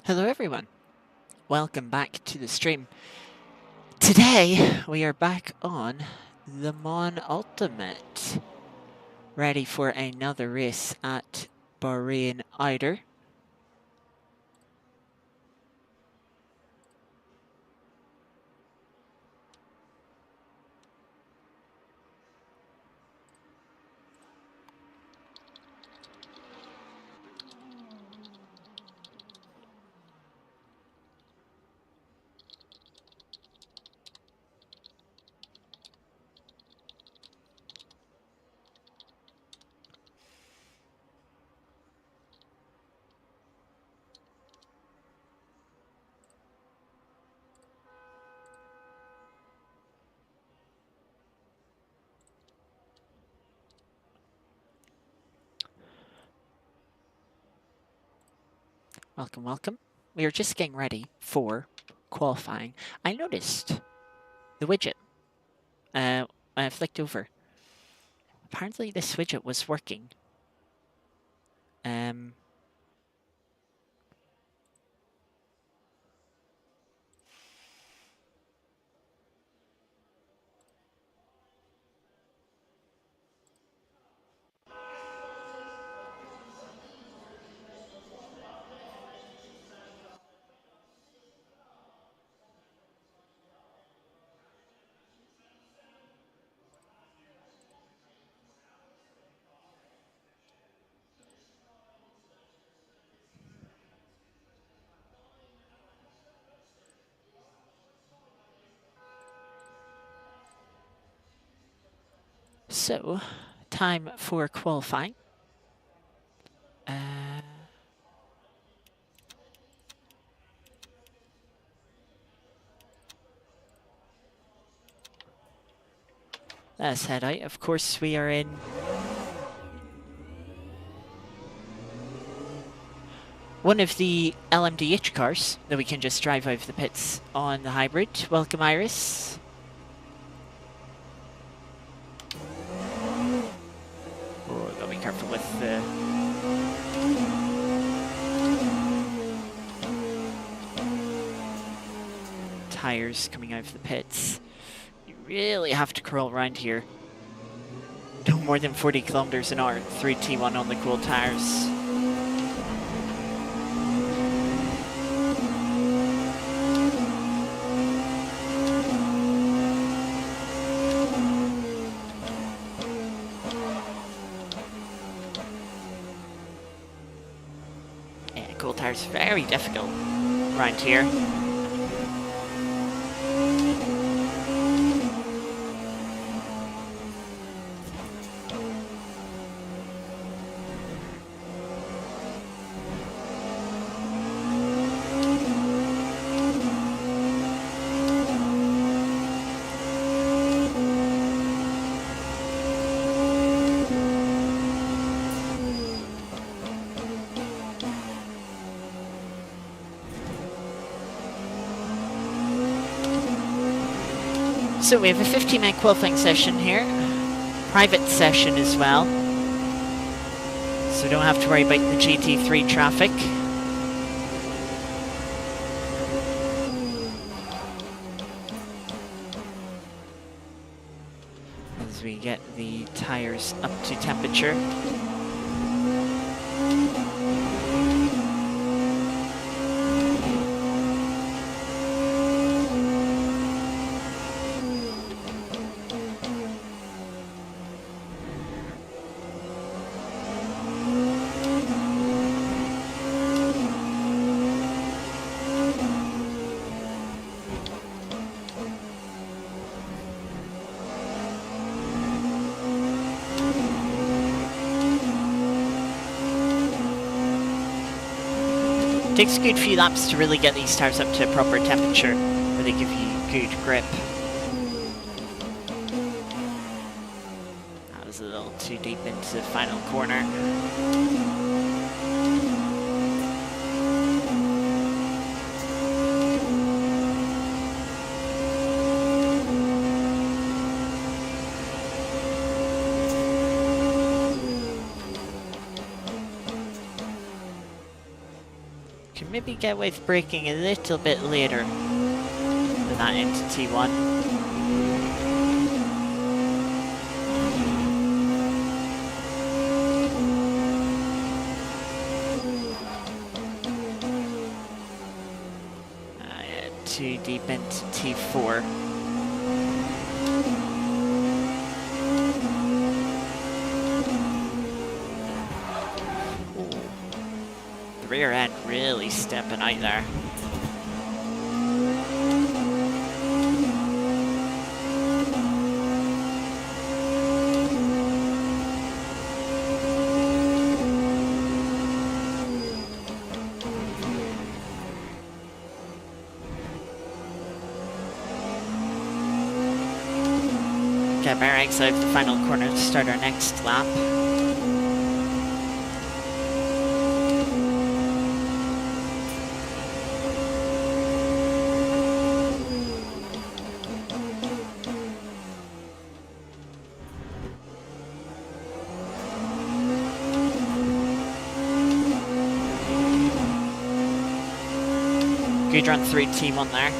Hello everyone, welcome back to the stream. Today we are back on Le Mans Ultimate, ready for another race at Bahrain Outer. Welcome, welcome. We are just getting ready for qualifying. I noticed the widget. I flicked over. Apparently this widget was working. Um, so, time for qualifying. Let's head out. Of course, we are in one of the LMDH cars that we can just drive out of the pits on the hybrid. Welcome, Iris. Oh, gotta be careful with the tires coming out of the pits. You really have to curl around here. No more than 40 kilometers an hour, 3T1 on the cool tires. Yeah, cool tires, very difficult around here. So we have a 15-minute qualifying session here, private session as well, so we don't have to worry about the GT3 traffic. As we get the tires up to temperature. Takes a good few laps to really get these tires up to a proper temperature where they give you good grip. That was a little too deep into the final corner. Can maybe get away with braking a little bit later than that into T1. Yeah, too deep into T4. Rear end really stepping out there. Okay, bearings out the final corner to start our next lap. Good run through T1 there.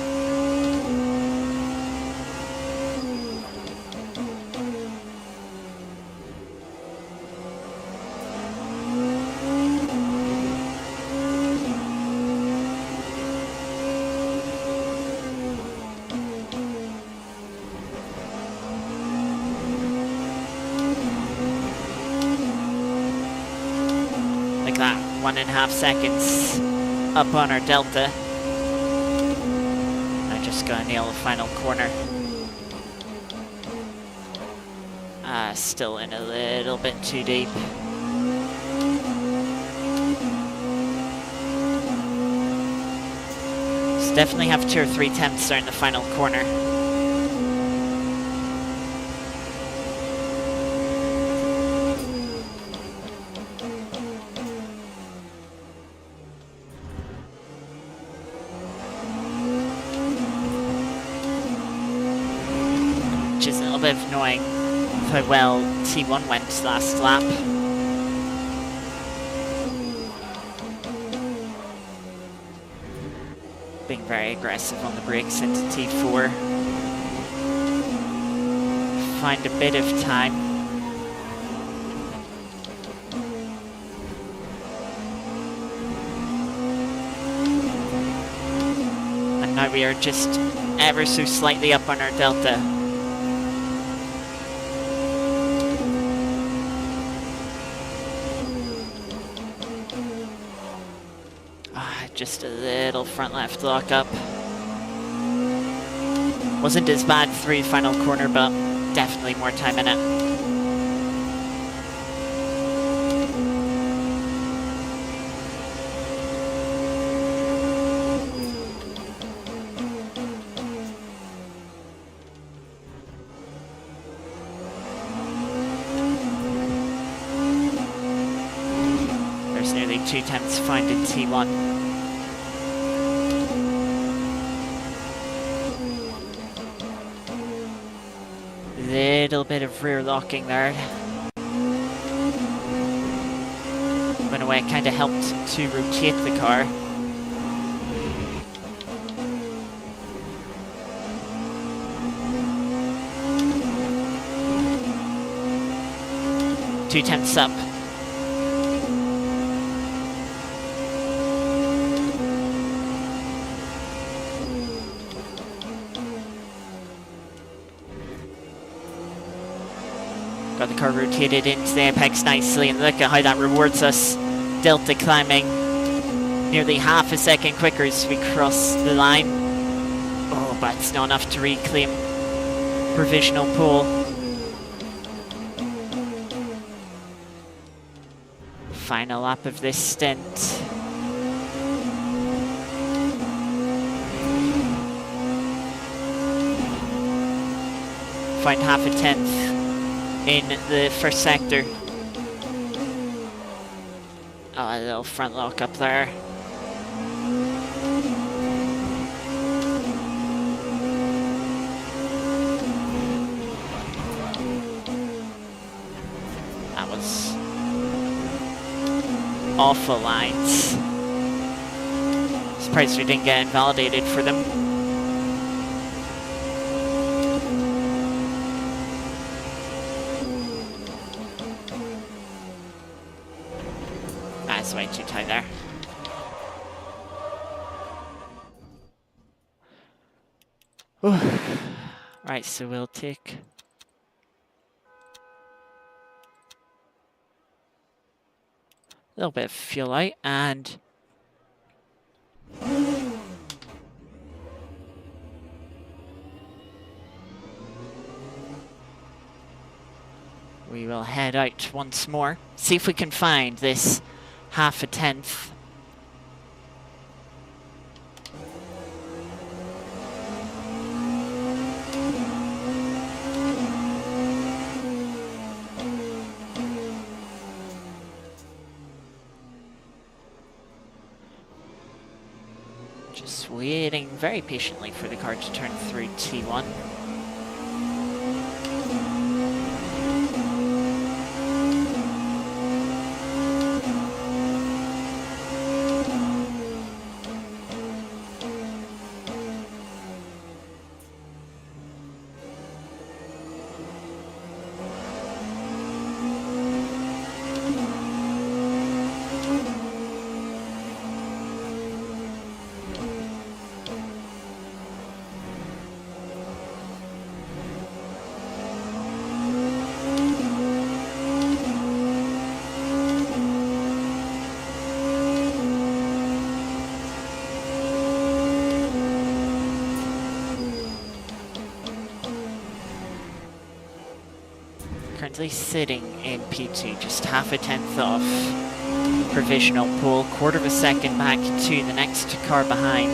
Like that, 1.5 seconds up on our delta. Just gotta nail the final corner. Still in a little bit too deep. So definitely have 2 or 3 tenths there in the final corner. Which is a little bit annoying how well T1 went last lap. Being very aggressive on the brakes into T4. Find a bit of time. And now we are just ever so slightly up on our delta. Just a little front left lock up. Wasn't as bad through the final corner, but definitely more time in it. There's nearly 2 tenths found in T1. Little bit of rear locking there. But in a way it kind of helped to rotate the car. Two tenths up. Got the car rotated into the apex nicely, and look at how that rewards us. Delta climbing nearly half a second quicker as we cross the line. Oh, but it's not enough to reclaim provisional pole. Final lap of this stint. Find half a tenth in the first sector. Oh, a little front lock up there. That was awful lines. surprised we didn't get invalidated for them. That's way too tight there. Ooh. Right, so we'll take a little bit of fuel out, and we will head out once more, see if we can find this half a tenth. Just waiting very patiently for the car to turn through T1. Currently sitting in P2, just half a tenth off provisional pole, quarter of a second back to the next car behind.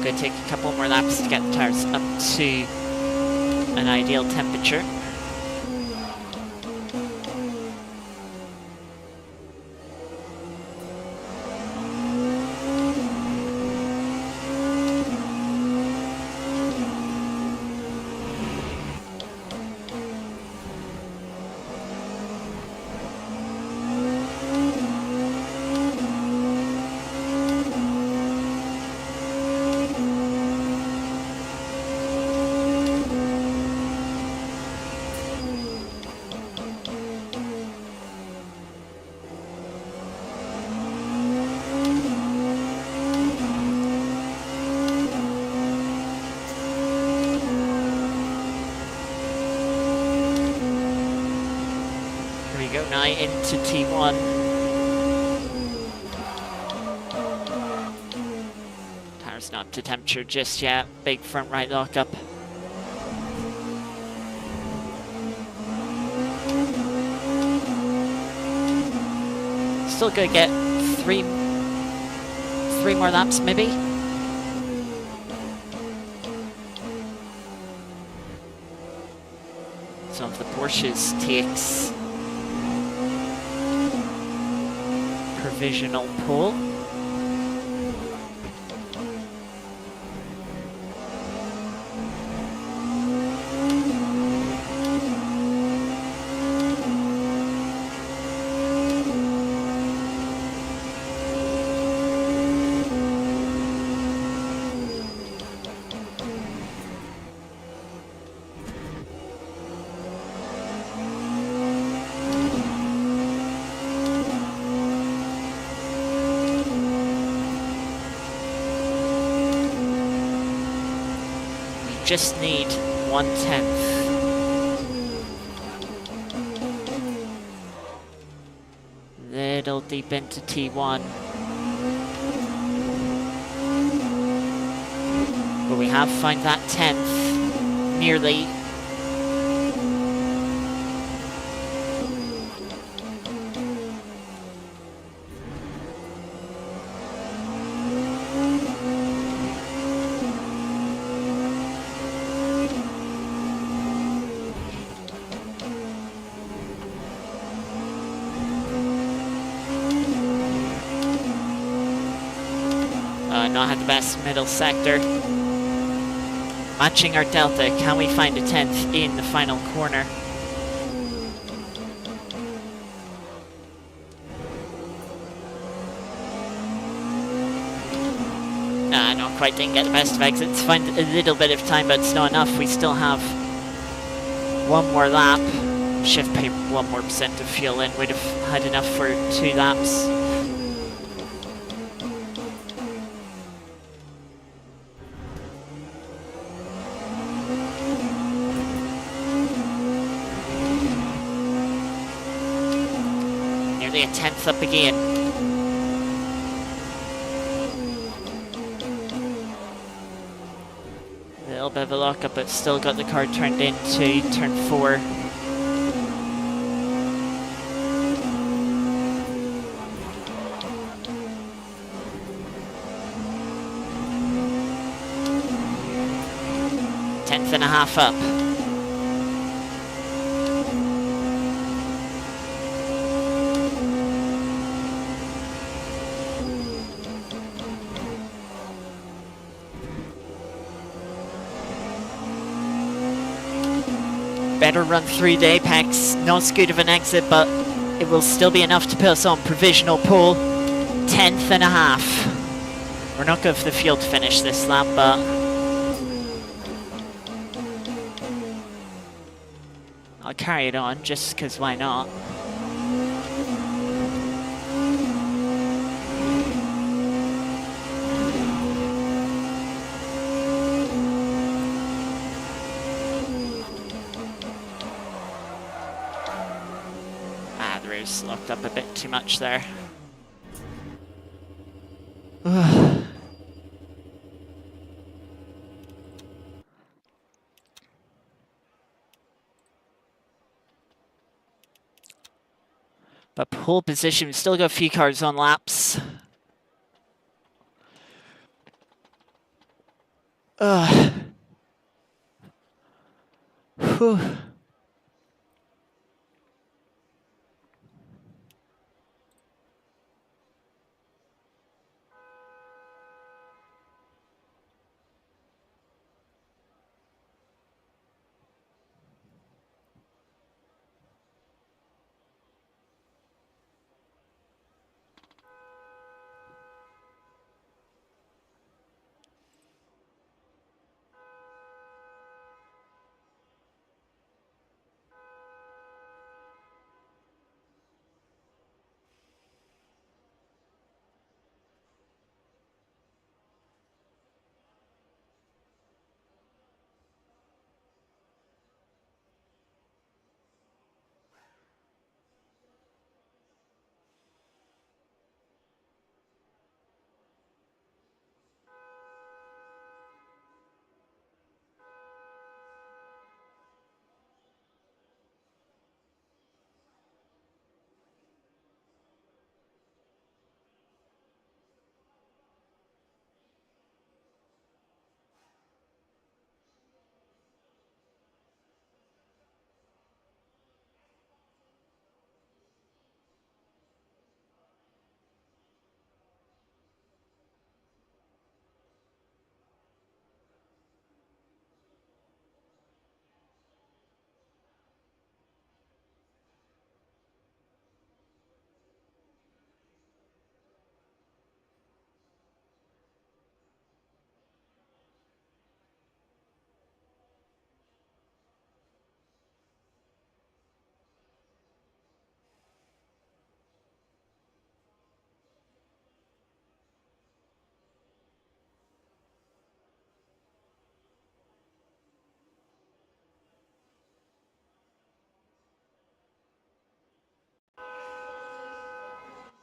Going to take a couple more laps to get the tires up to an ideal temperature. Go now into T1. Tires not up to temperature just yet. Big front right lockup. Still gonna get three more laps maybe. Some of the Porsches takes provisional pole. Just need 1/10. Little deep into T1. But we have found that 10th, nearly. Not had the best middle sector. Matching our delta, can we find a 10th in the final corner? Not quite, didn't get the best of exits. Find a little bit of time, but it's not enough. We still have one more lap. Shift pay 1% more of fuel in. We'd have had enough for 2 laps. Nearly a 10th up again. A little bit of a lockup, but still got the car turned into turn 4. Tenth and a half up. Better run through the apex. Not as good of an exit, but it will still be enough to put us on provisional pole. 10th and a half. We're not good for the field to finish this lap, but I'll carry it on just because why not? The race locked up a bit too much there. But pole position, we've still got a few cars on laps. Whew.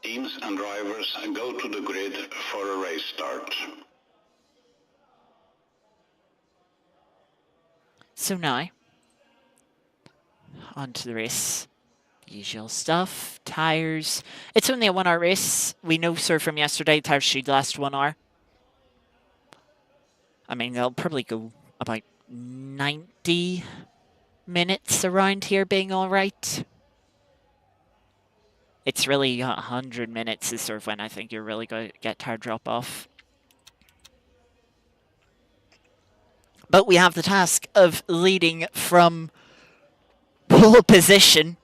Teams and drivers go to the grid for a race start. So now, on to the race. Usual stuff, tyres. It's only a 1 hour race. We know, sir, from yesterday, tyres should last 1 hour. I mean, they'll probably go about 90 minutes around here being all right. It's really 100 minutes is sort of when I think you're really going to get tire drop off. But we have the task of leading from pole position.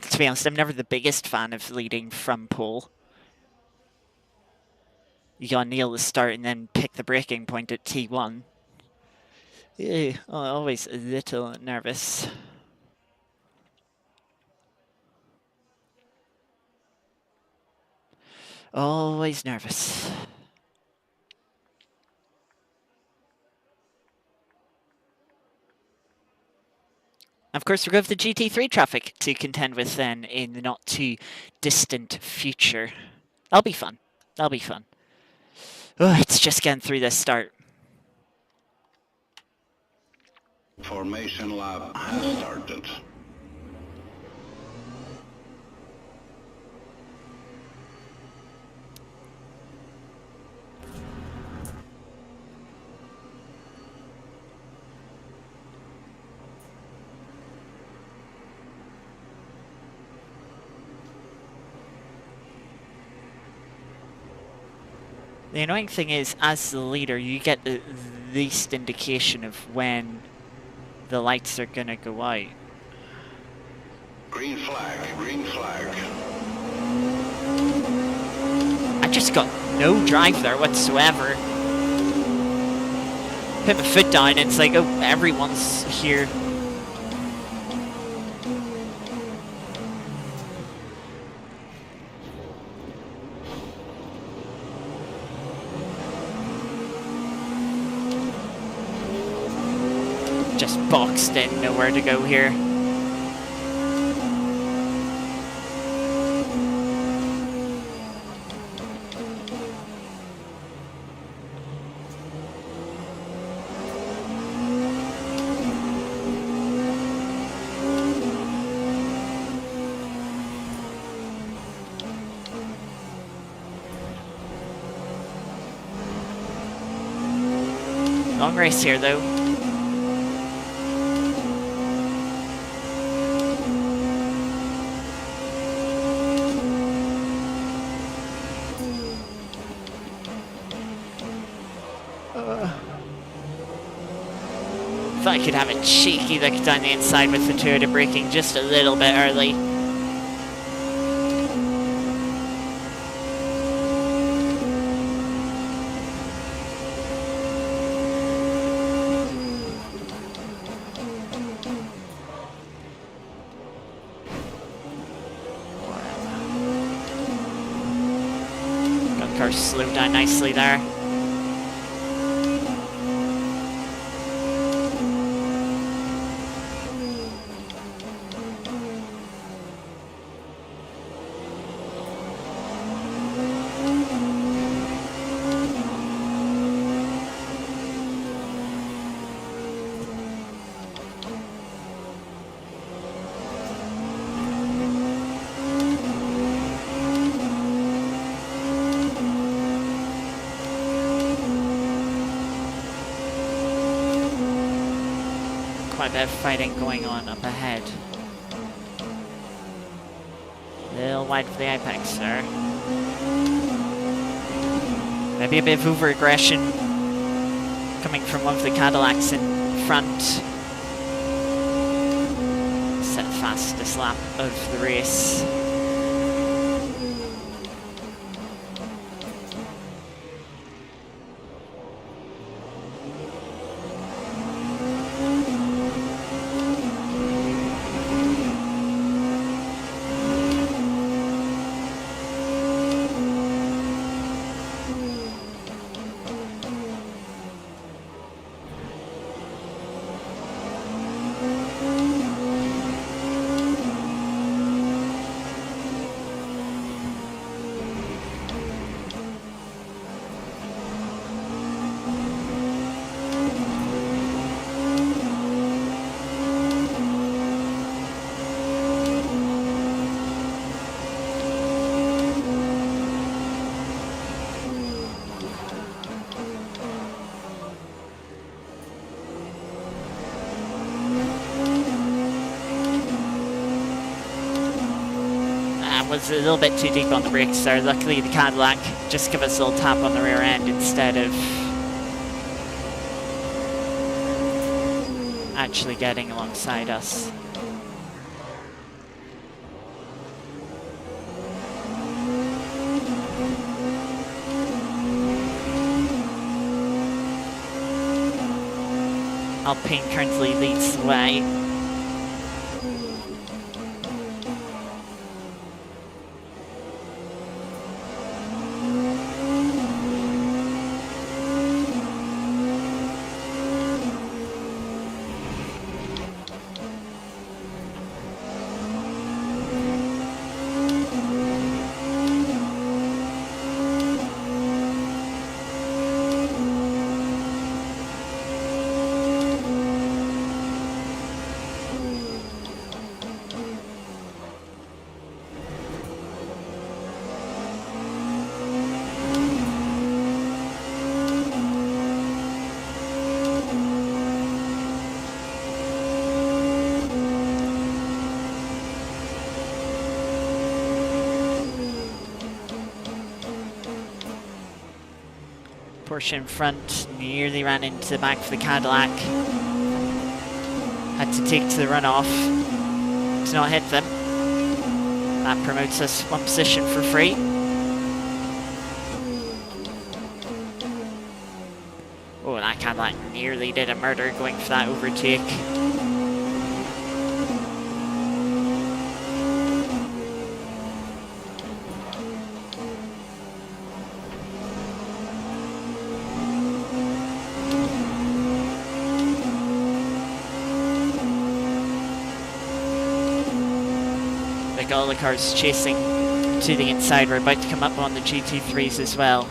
To be honest, I'm never the biggest fan of leading from pole. You gotta nail the start and then pick the braking point at T1. Always a little nervous. Always nervous. Of course, we're going to have the GT3 traffic to contend with then in the not too distant future. That'll be fun. That'll be fun. Oh, it's just getting through this start. Formation lap has started. The annoying thing is, as the leader, you get the least indication of when the lights are gonna go out. Green flag, green flag. I just got no drive there whatsoever. Put my foot down and it's like, oh, everyone's here. Just boxed in, nowhere to go here. Long race here though. Thought I could have a cheeky look down the inside with the Toyota braking just a little bit early. Gun car slowed down nicely there. Quite a bit of fighting going on up ahead. A little wide for the apex there. Maybe a bit of over-aggression coming from one of the Cadillacs in front. Set fastest lap of the race. That was a little bit too deep on the brakes there. Luckily the Cadillac just gave us a little tap on the rear end instead of actually getting alongside us. Alpine currently leads the way. Porsche in front nearly ran into the back of the Cadillac. Had to take to the runoff to not hit them. That promotes us one position for free. Oh, that Cadillac nearly did a murder going for that overtake. All the cars chasing to the inside. We're about to come up on the GT3s as well.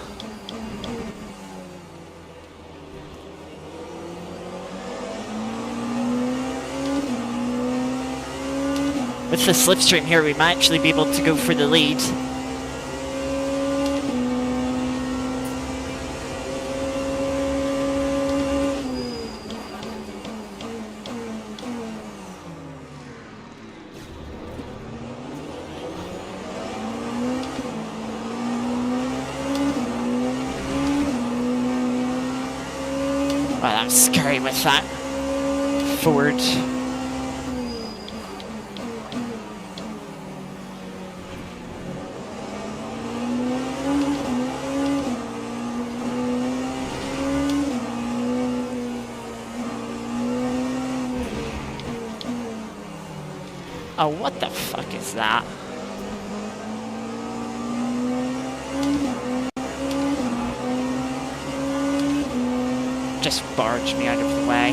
With the slipstream here, we might actually be able to go for the lead. Wow, that was scary with that forward. Oh, what the fuck is that? Just barge me out of the way.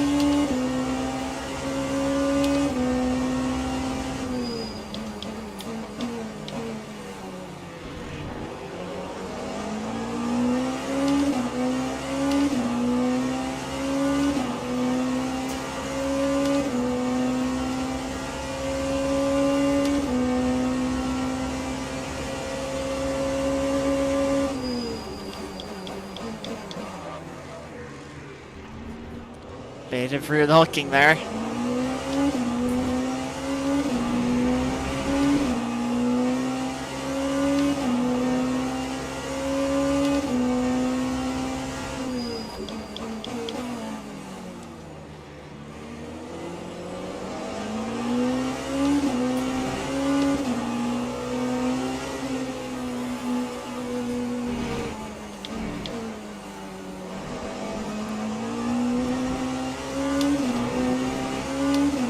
Bit of rear locking there.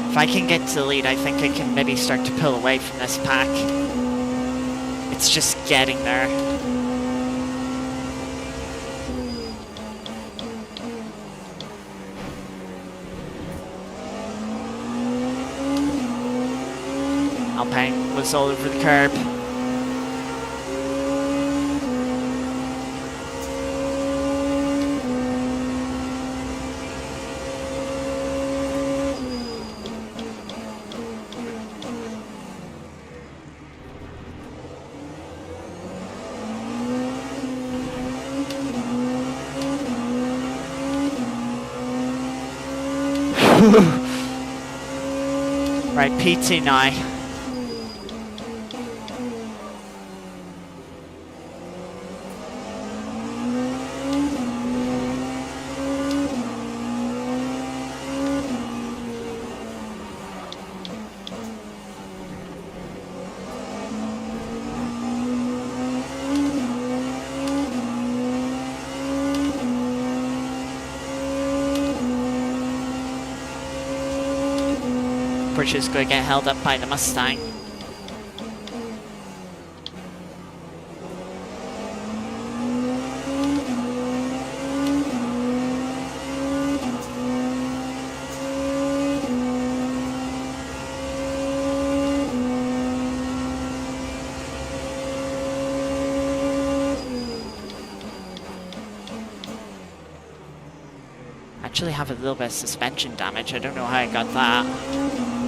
If I can get to the lead, I think I can maybe start to pull away from this pack. It's just getting there. Alpine was all over the curb. Right, P2 now. Porsche is going to get held up by the Mustang. Actually have a little bit of suspension damage. I don't know how I got that.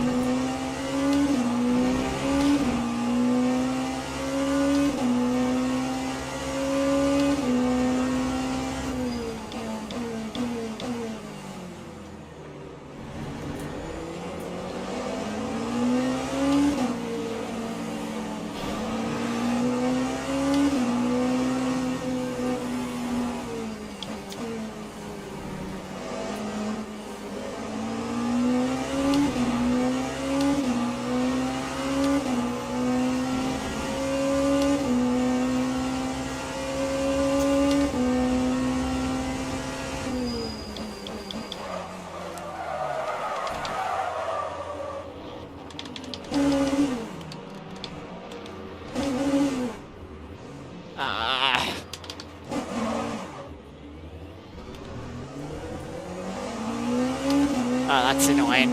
Oh, that's annoying.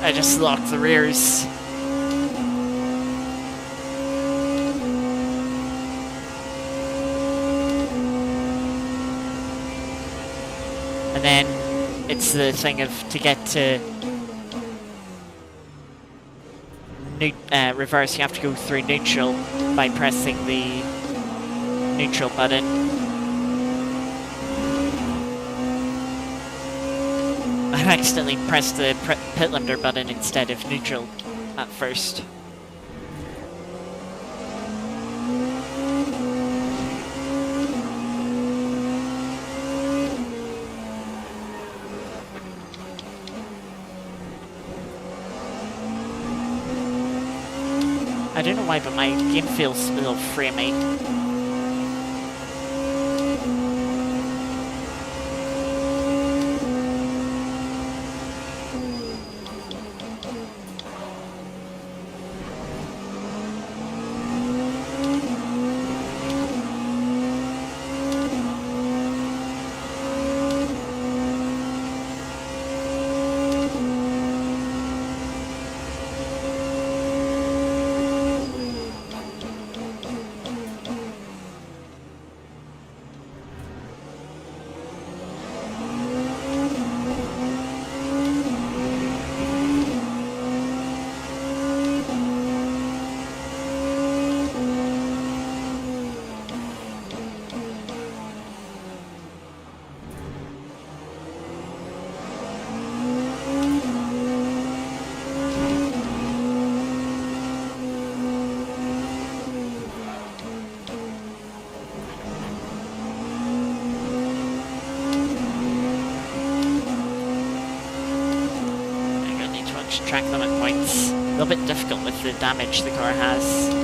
I just locked the rears. And then it's the thing of to get to reverse, you have to go through neutral by pressing the neutral button. I accidentally pressed the pit limiter button instead of neutral at first. I don't know why, but my game feels a little framey. Track them at points. A little bit difficult with the damage the car has.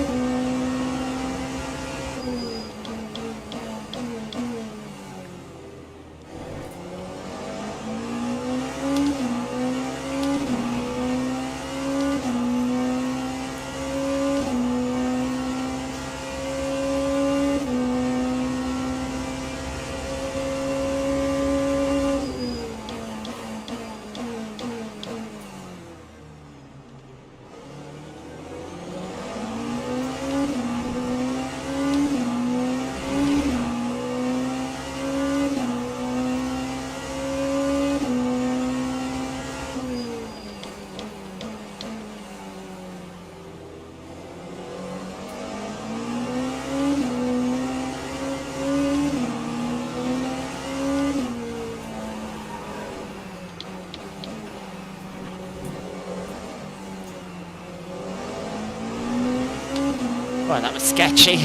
Oh, that was sketchy.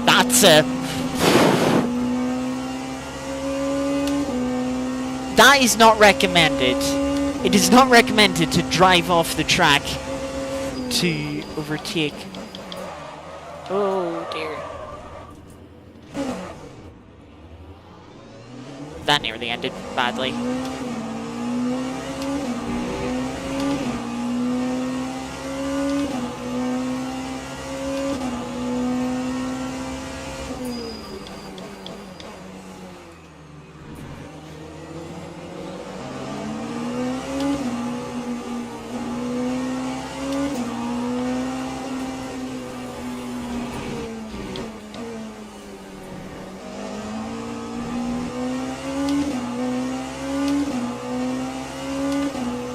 That's That is not recommended. It is not recommended to drive off the track to overtake. Oh dear. That nearly ended badly.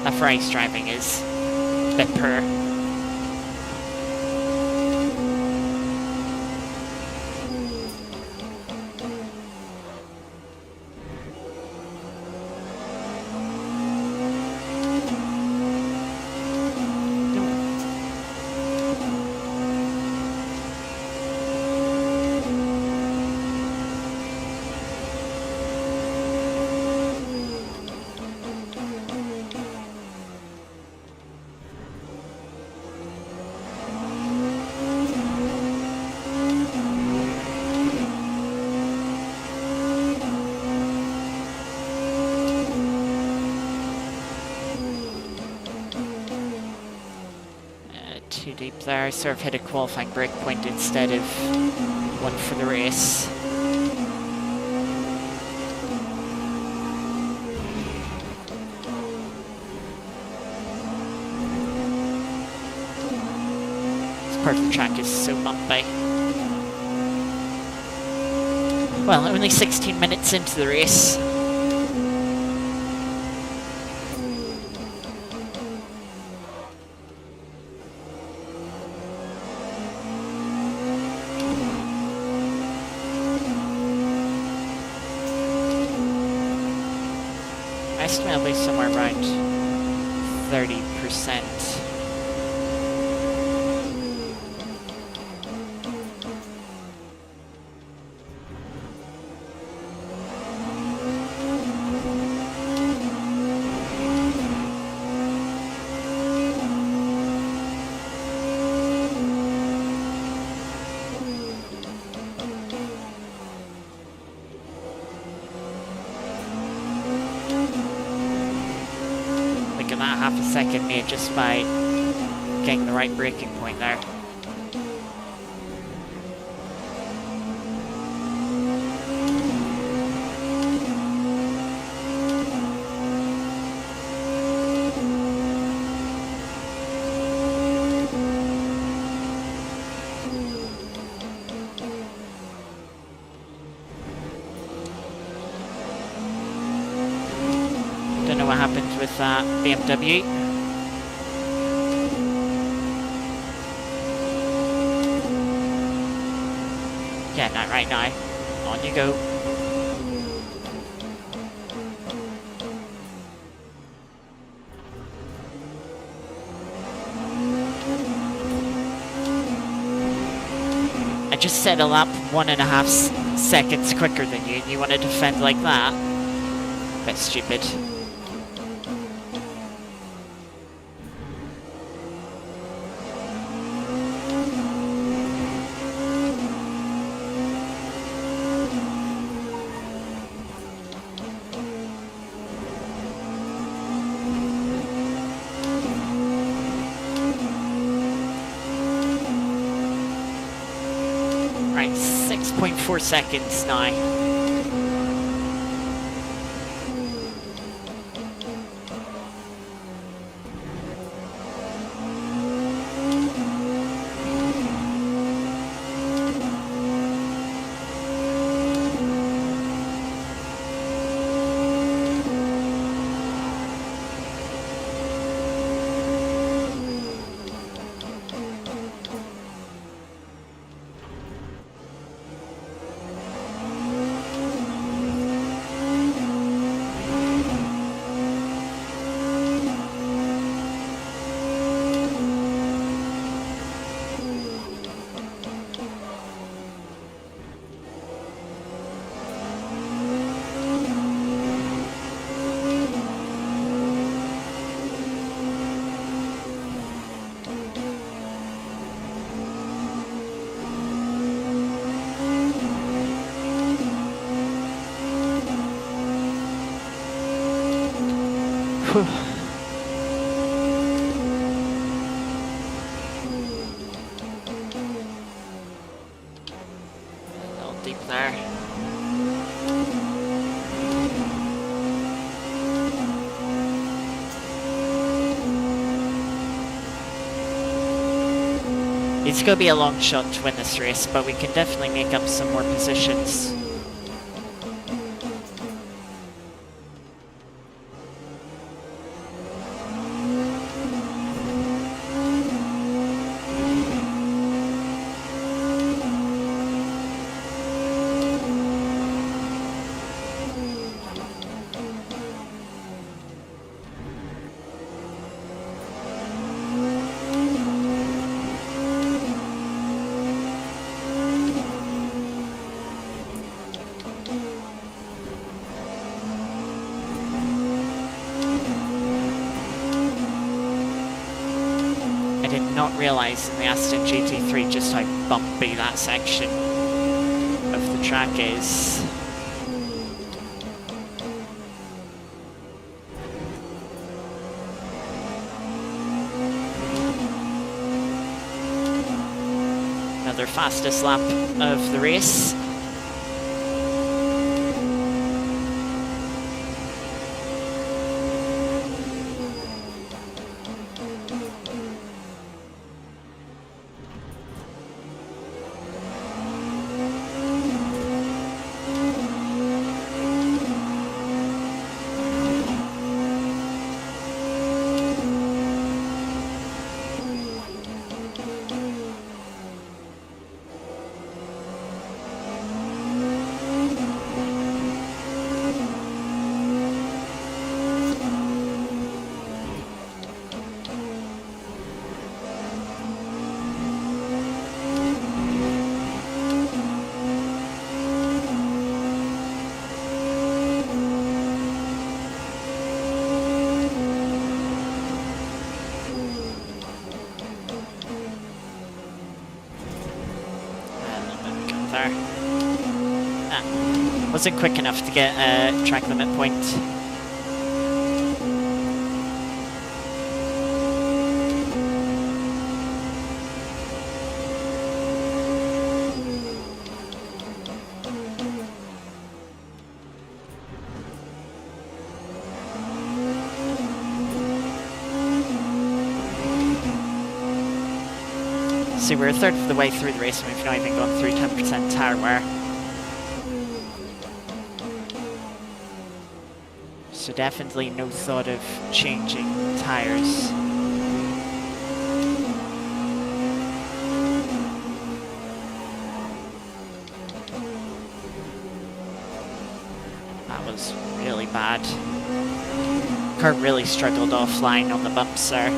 That race driving is a bit poor. Too deep there. Sort of hit a qualifying break point instead of one for the race. This part of the track is so bumpy. Well, only 16 minutes into the race. I estimate it'll be somewhere around 30%. That half a second made just by getting the right braking point there. Don't know what happened with that BMW. Yeah, not right now. On you go. I just set a lap 1.5 seconds quicker than you, and you want to defend like that? Bit stupid. Right, 6.4 seconds now. Whew. A little deep there. It's going to be a long shot to win this race, but we can definitely make up some more positions. I did not realise in the Aston GT3 just how bumpy that section of the track is. Another fastest lap of the race. Wasn't quick enough to get a track limit point. See, we're a third of the way through the race and we've not even gone through 10% tire wear. So definitely no thought of changing tires. That was really bad. Car really struggled offline on the bumps there.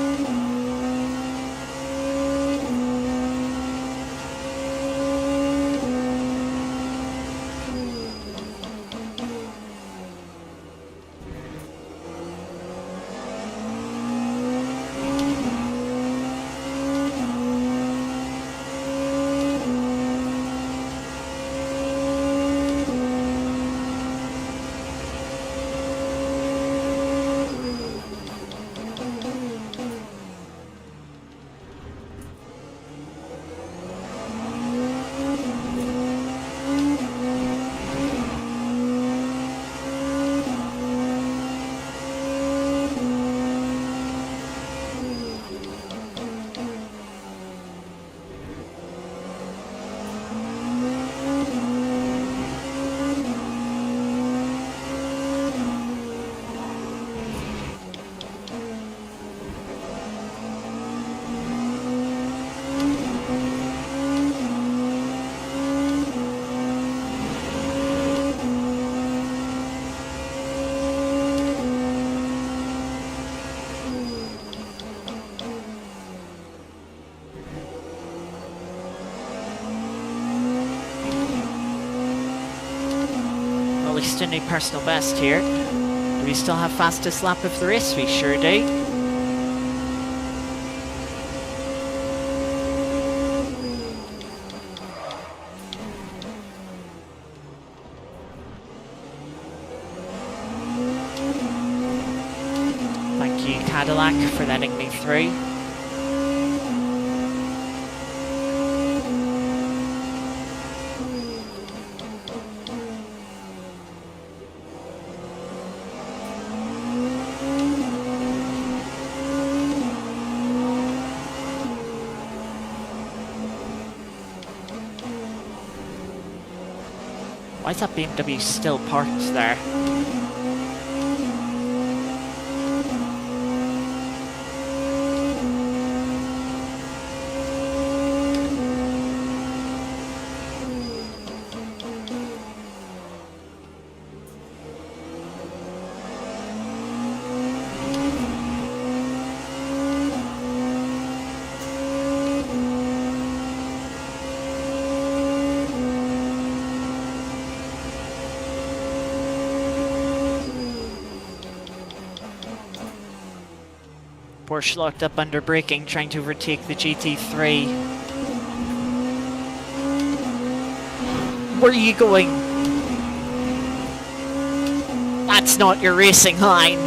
At least a new personal best here. Do we still have fastest lap of the race? We sure do. you, Cadillac, for letting me through. Why is that BMW still parked there? Porsche locked up under braking, trying to overtake the GT3. Where are you going? That's not your racing line.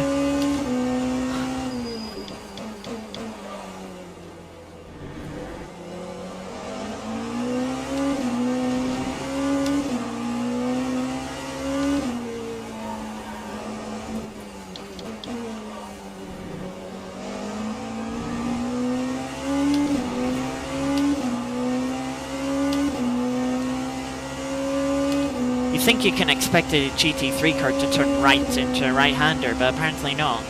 You think you can expect a GT3 car to turn right into a right-hander, but apparently not.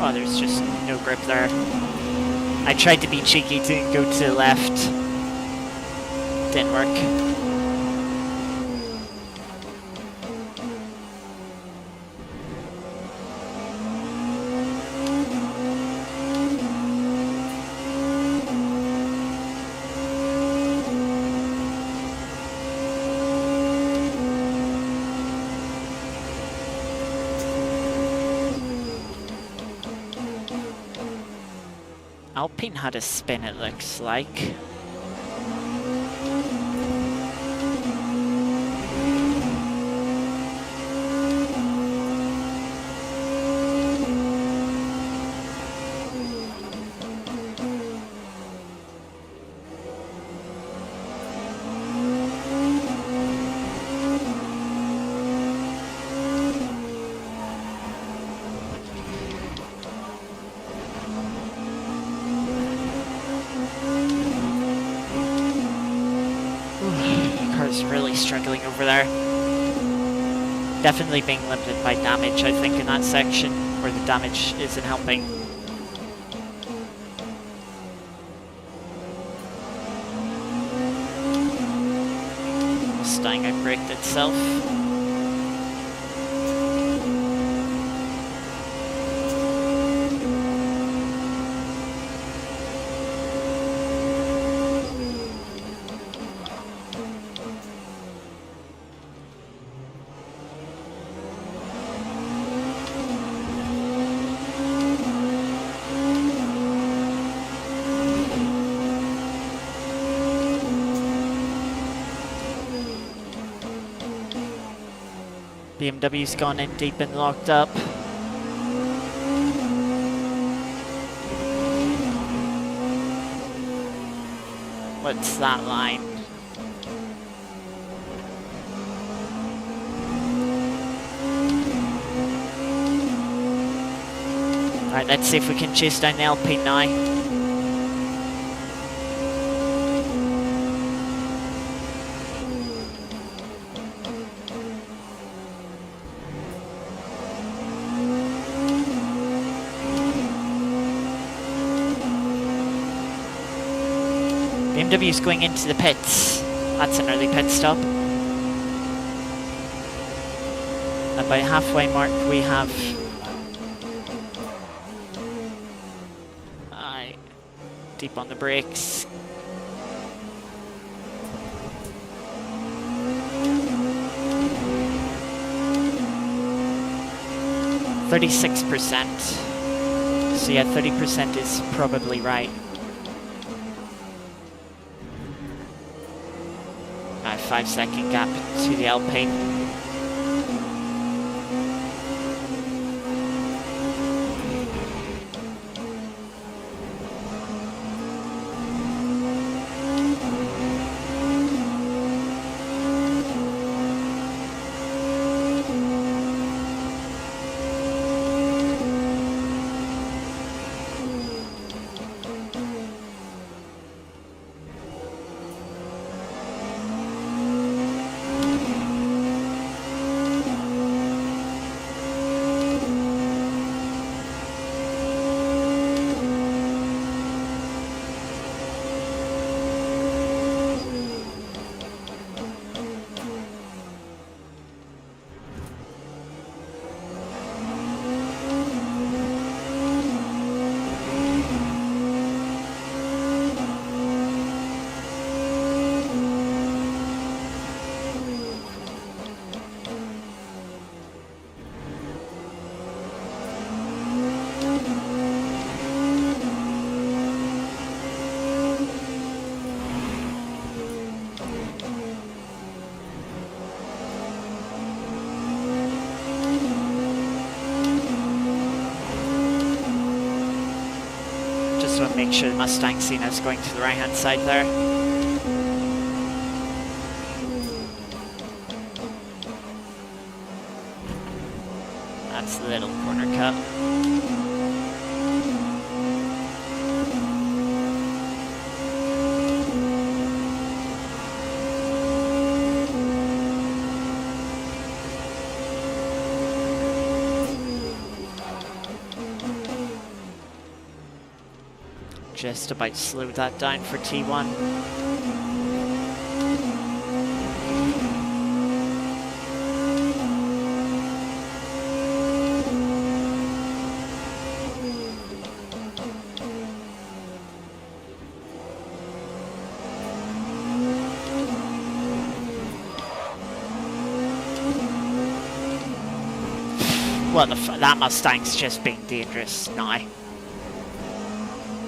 Oh, there's just no grip there. I tried to be cheeky to go to the left. Didn't work. Alpine had a spin, it looks like. struggling over there. Definitely being limited by damage, I think, in that section, where the damage isn't helping. Mustang outbraked itself. BMW's gone in deep and locked up. What's that line? Alright, let's see if we can chase down the Alpine now. BMW's going into the pits. That's an early pit stop. About halfway mark we have deep on the brakes. %36%. So yeah, 30% is probably right. 5-second gap to the Alpine. Want to make sure the Mustang scene is going to the right hand side there. That's the little corner cut. Just about to slow that down for T1. Well, that Mustang's just being dangerous now.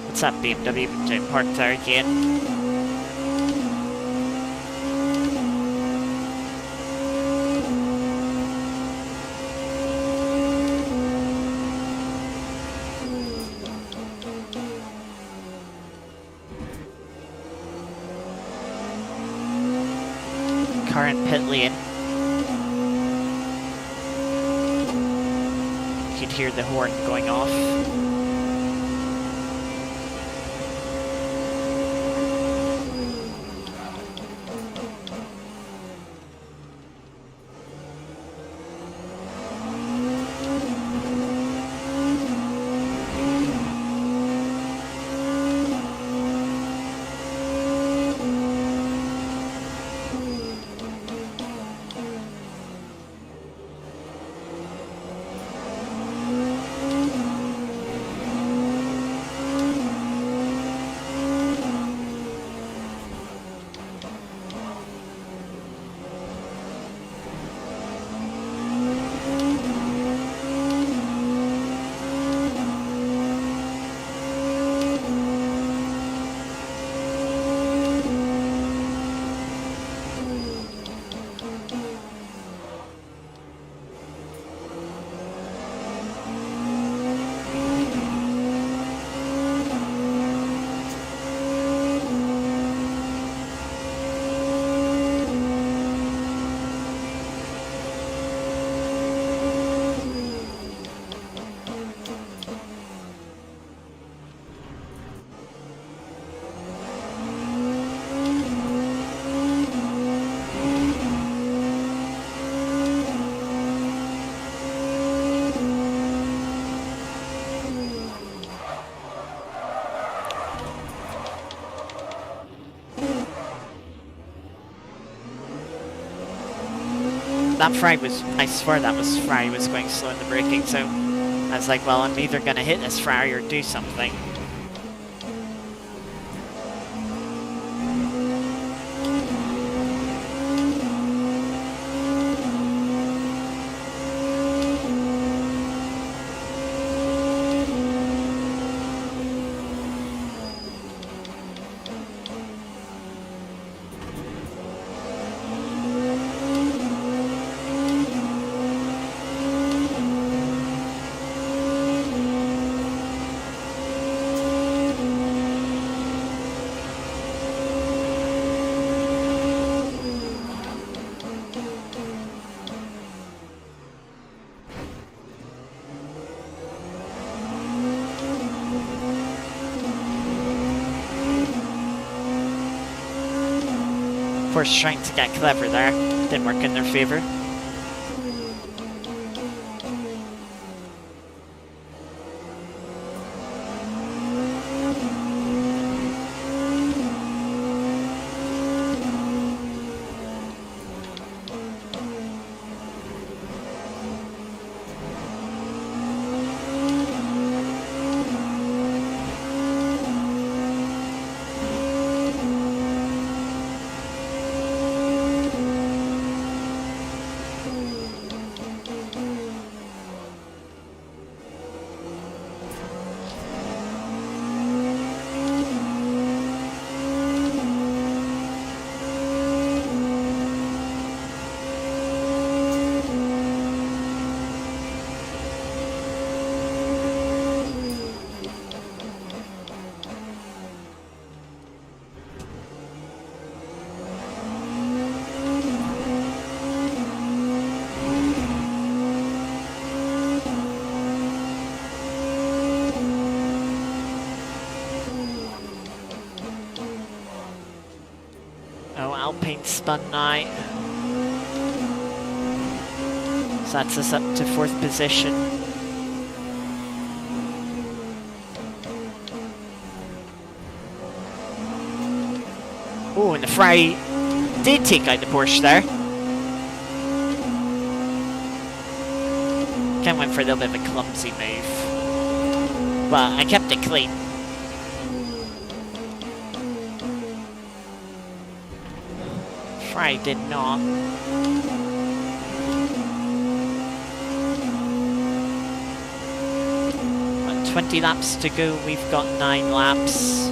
What's that BMW doing parked there again? Car in pit lane. You can hear the horn going off. that Fry was, I swear that was Fry was going slow in the braking, so I was like, well, I'm either going to hit this Fry or do something. Of course, trying to get clever there didn't work in their favour. Alpine spun now. So that's us up to 4th position. Oh, and the Fry did take out the Porsche there. Ken went for a little bit of a clumsy move. But I kept it clean. Fry did not. 20 laps to go, we've got 9 laps.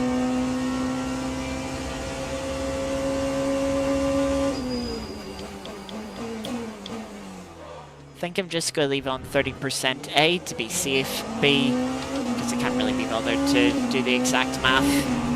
I think I'm just going to leave it on 30% A to be safe, B, because I can't really be bothered to do the exact math.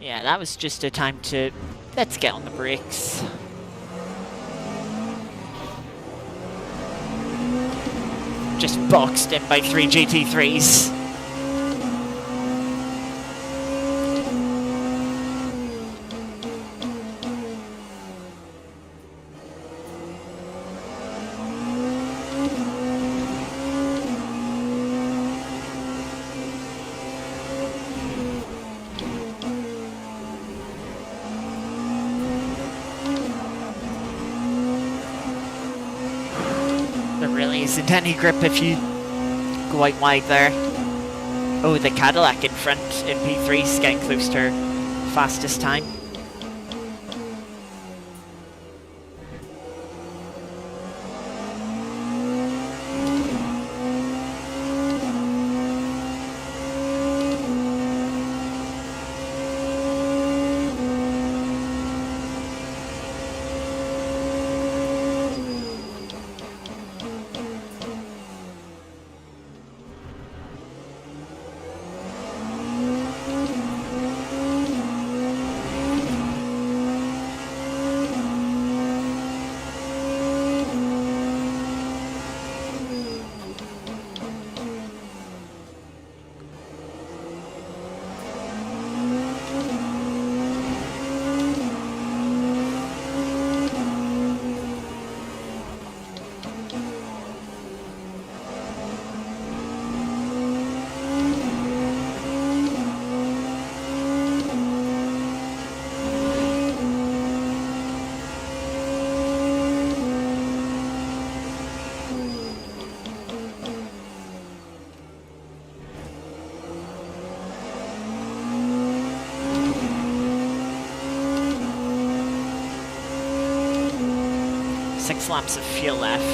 Yeah, that was just a time to, let's get on the brakes. Just boxed in by 3 GT3s. Isn't any grip if you go out wide there. Oh, the Cadillac in front in P3 is getting close to her fastest time. 6 laps of fuel left.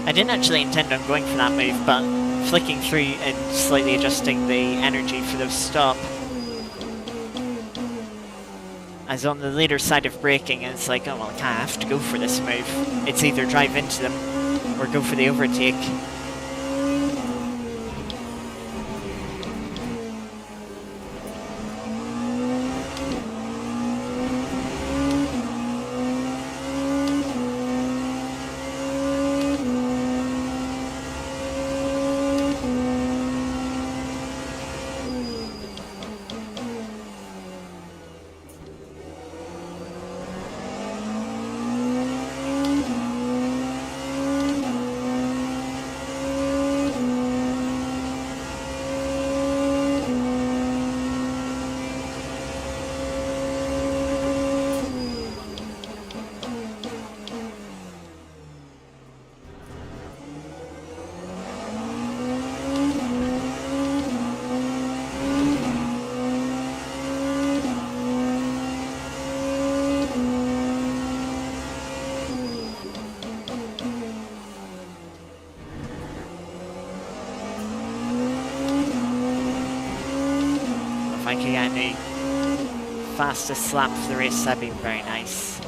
I didn't actually intend on going for that move, but flicking through and slightly adjusting the energy for the stop. As on the later side of braking, it's like, oh well, I kind of have to go for this move. It's either drive into them or go for the overtake. If I could get any fastest lap of the race, that'd be very nice.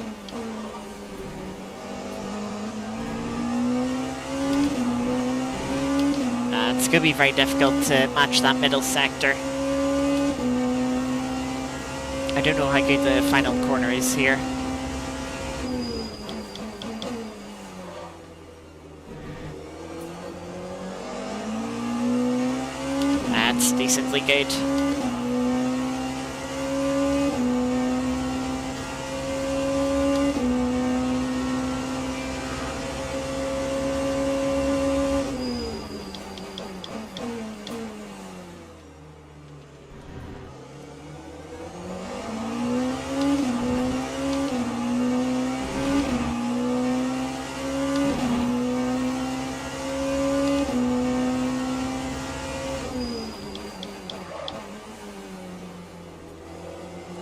It's going to be very difficult to match that middle sector. I don't know how good the final corner is here. That's decently good.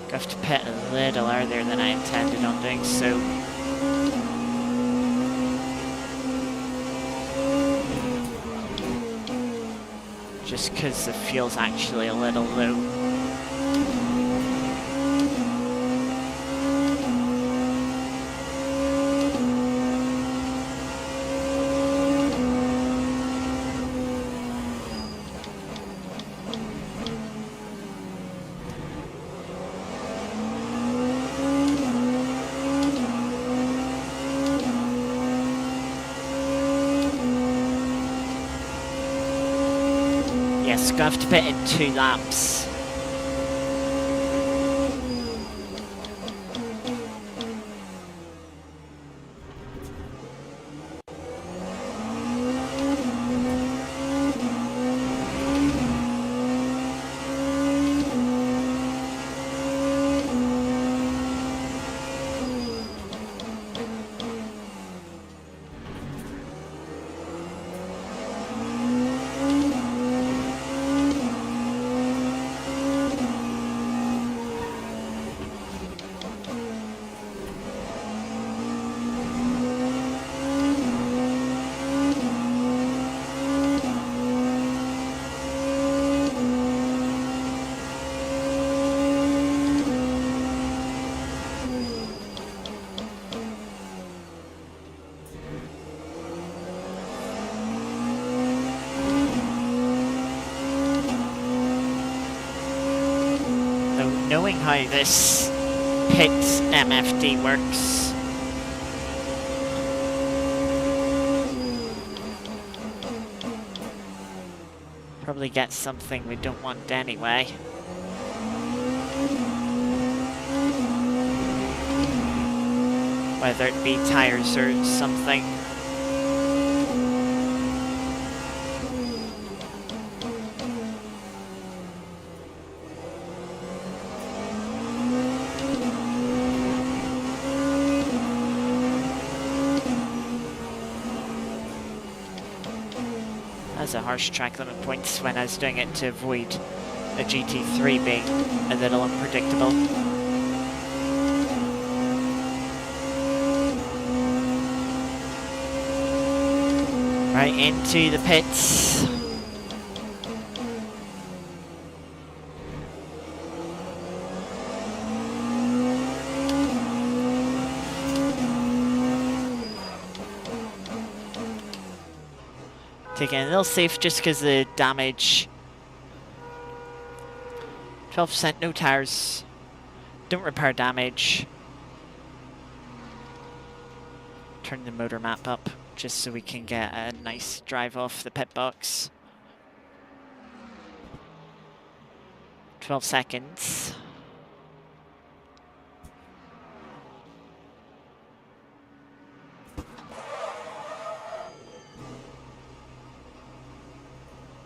I have to pit a little earlier than I intended on doing so. Just because the fuel's actually a little low. Yes, gonna have to pit in 2 laps. Knowing how this pit MFD works, probably get something we don't want anyway. Whether it be tires or something. has a harsh track limit points when I was doing it to avoid a GT3 being a little unpredictable. Right into the pits. Taking a little safe just because the damage. 12%, no tires. Don't repair damage. Turn the motor map up just so we can get a nice drive off the pit box. 12 seconds.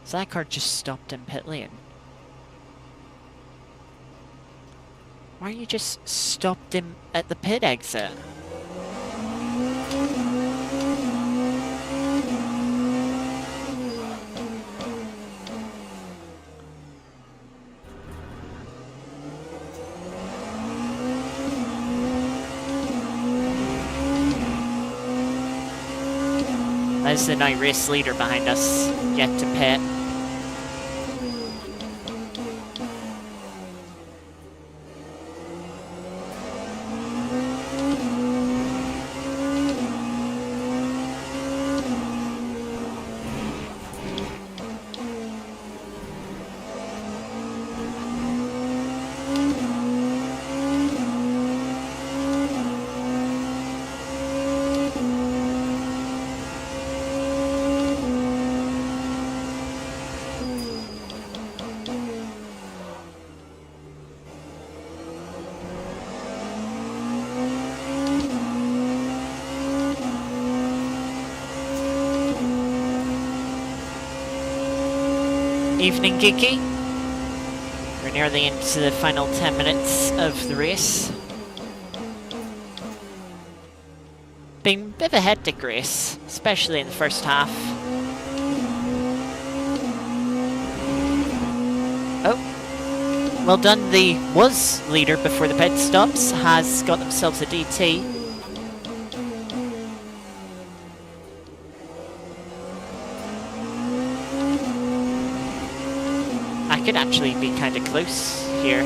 So that car just stopped in pit lane. Why are you just stopped him at the pit exit? There's the night race leader behind us, yet to pit. Evening, Geeky. We're nearly into the final 10 minutes of the race. Been a bit of a hectic race, especially in the first half. Oh, well done. The was leader before the pit stops has got themselves a DT. Could actually be kind of close here.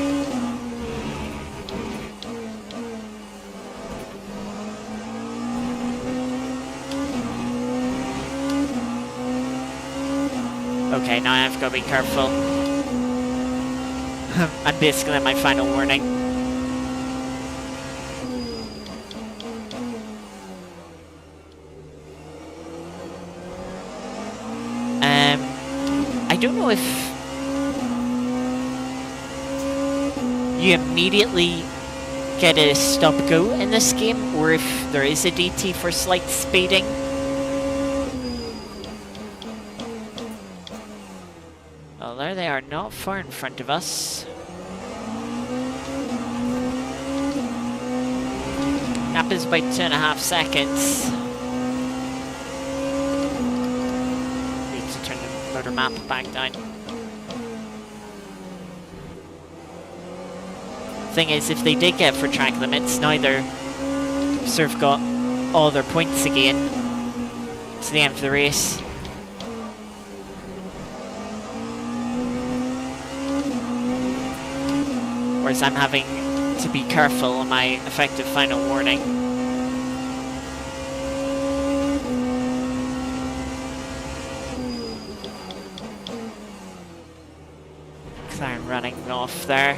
Okay, now I have got to be careful. I'm basically at my final warning. I don't know if you immediately get a stop-go in this game, or if there is a DT for slight speeding. Well, there they are, not far in front of us. Gap is about 2.5 seconds. Need to turn the motor map back down. Thing is, if they did get for track limits, now they're sort of got all their points again to the end of the race. Whereas I'm having to be careful on my effective final warning. I'm running off there.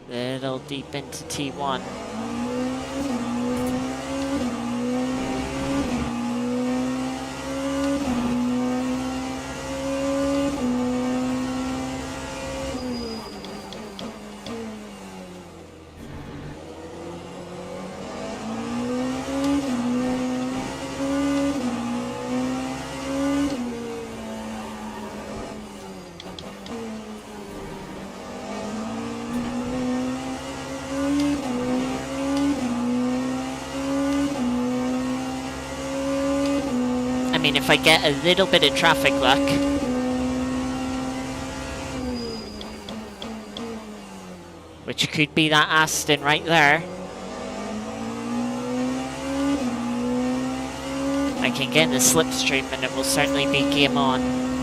Little deep into T1. mean, if I get a little bit of traffic luck, which could be that Aston right there, I can get in the slipstream and it will certainly be game on.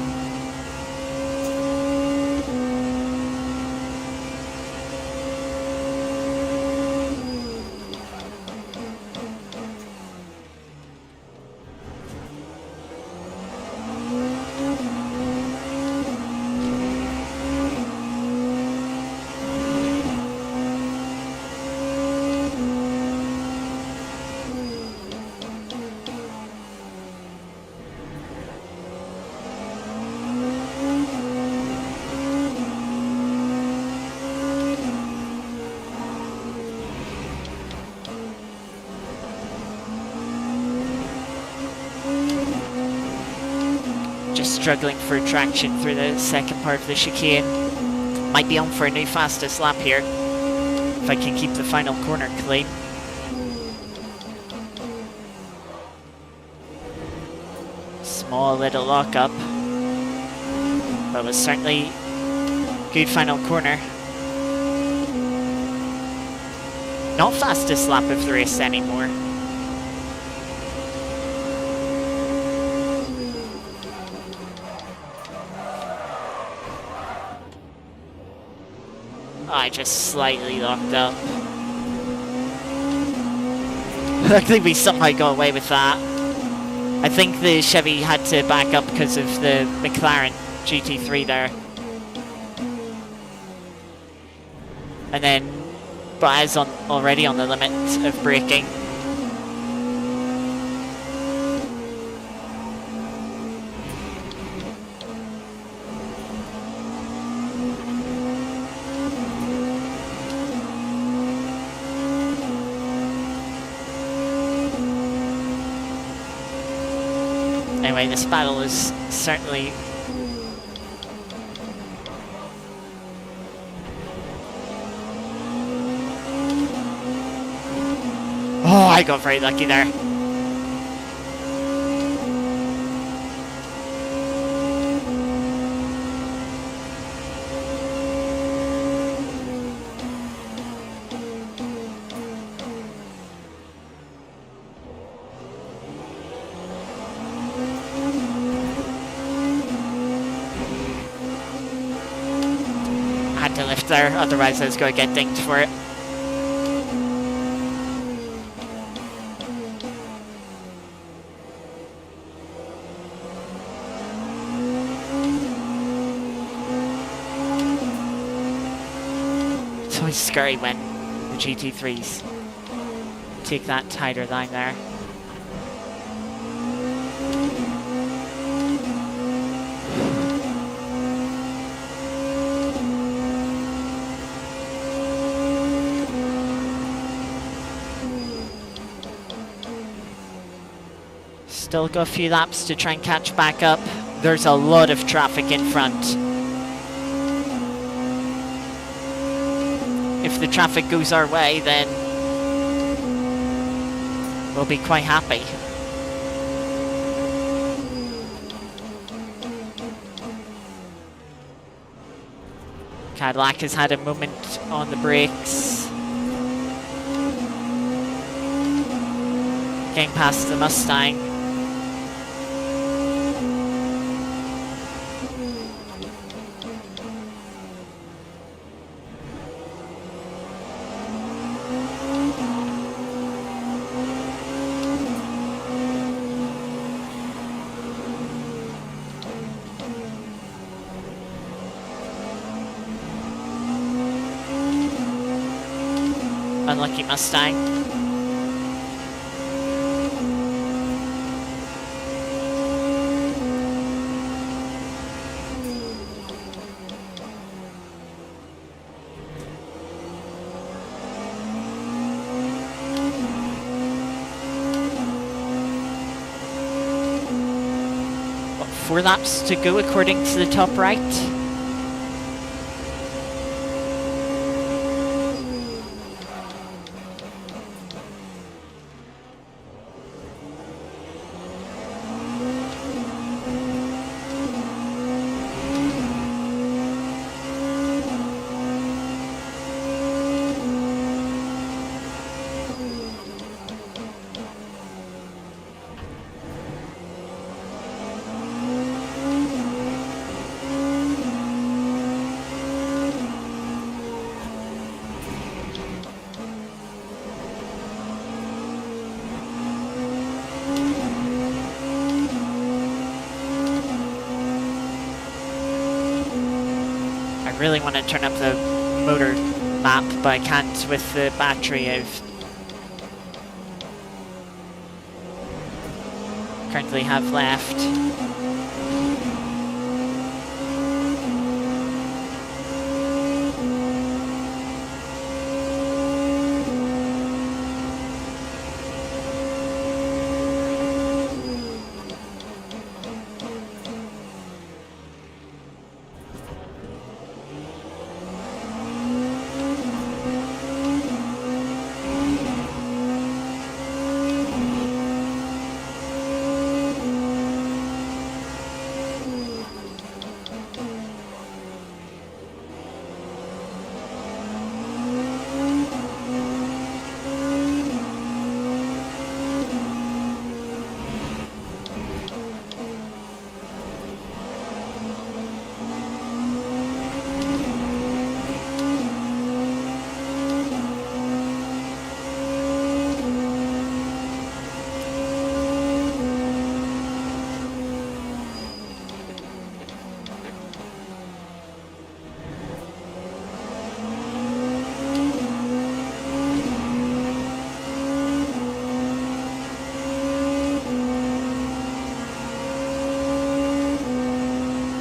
Just struggling for traction through the second part of the chicane. Might be on for a new fastest lap here, if I can keep the final corner clean. Small little lock-up, but it was certainly good final corner. Not fastest lap of the race anymore. I just slightly locked up. Luckily we somehow got away with that. I think the Chevy had to back up because of the McLaren GT3 there. And then Baz already on the limit of braking. Anyway, this battle is certainly oh, I got very lucky there. Had to lift there, otherwise I was going to get dinged for it. It's always scary when the GT3s take that tighter line there. Still got a few laps to try and catch back up. There's a lot of traffic in front. If the traffic goes our way, then we'll be quite happy. Cadillac has had a moment on the brakes. Getting past the Mustang. Unlucky Mustang. What, 4 laps to go according to the top right? Really want to turn up the motor map, but I can't with the battery I've currently have left.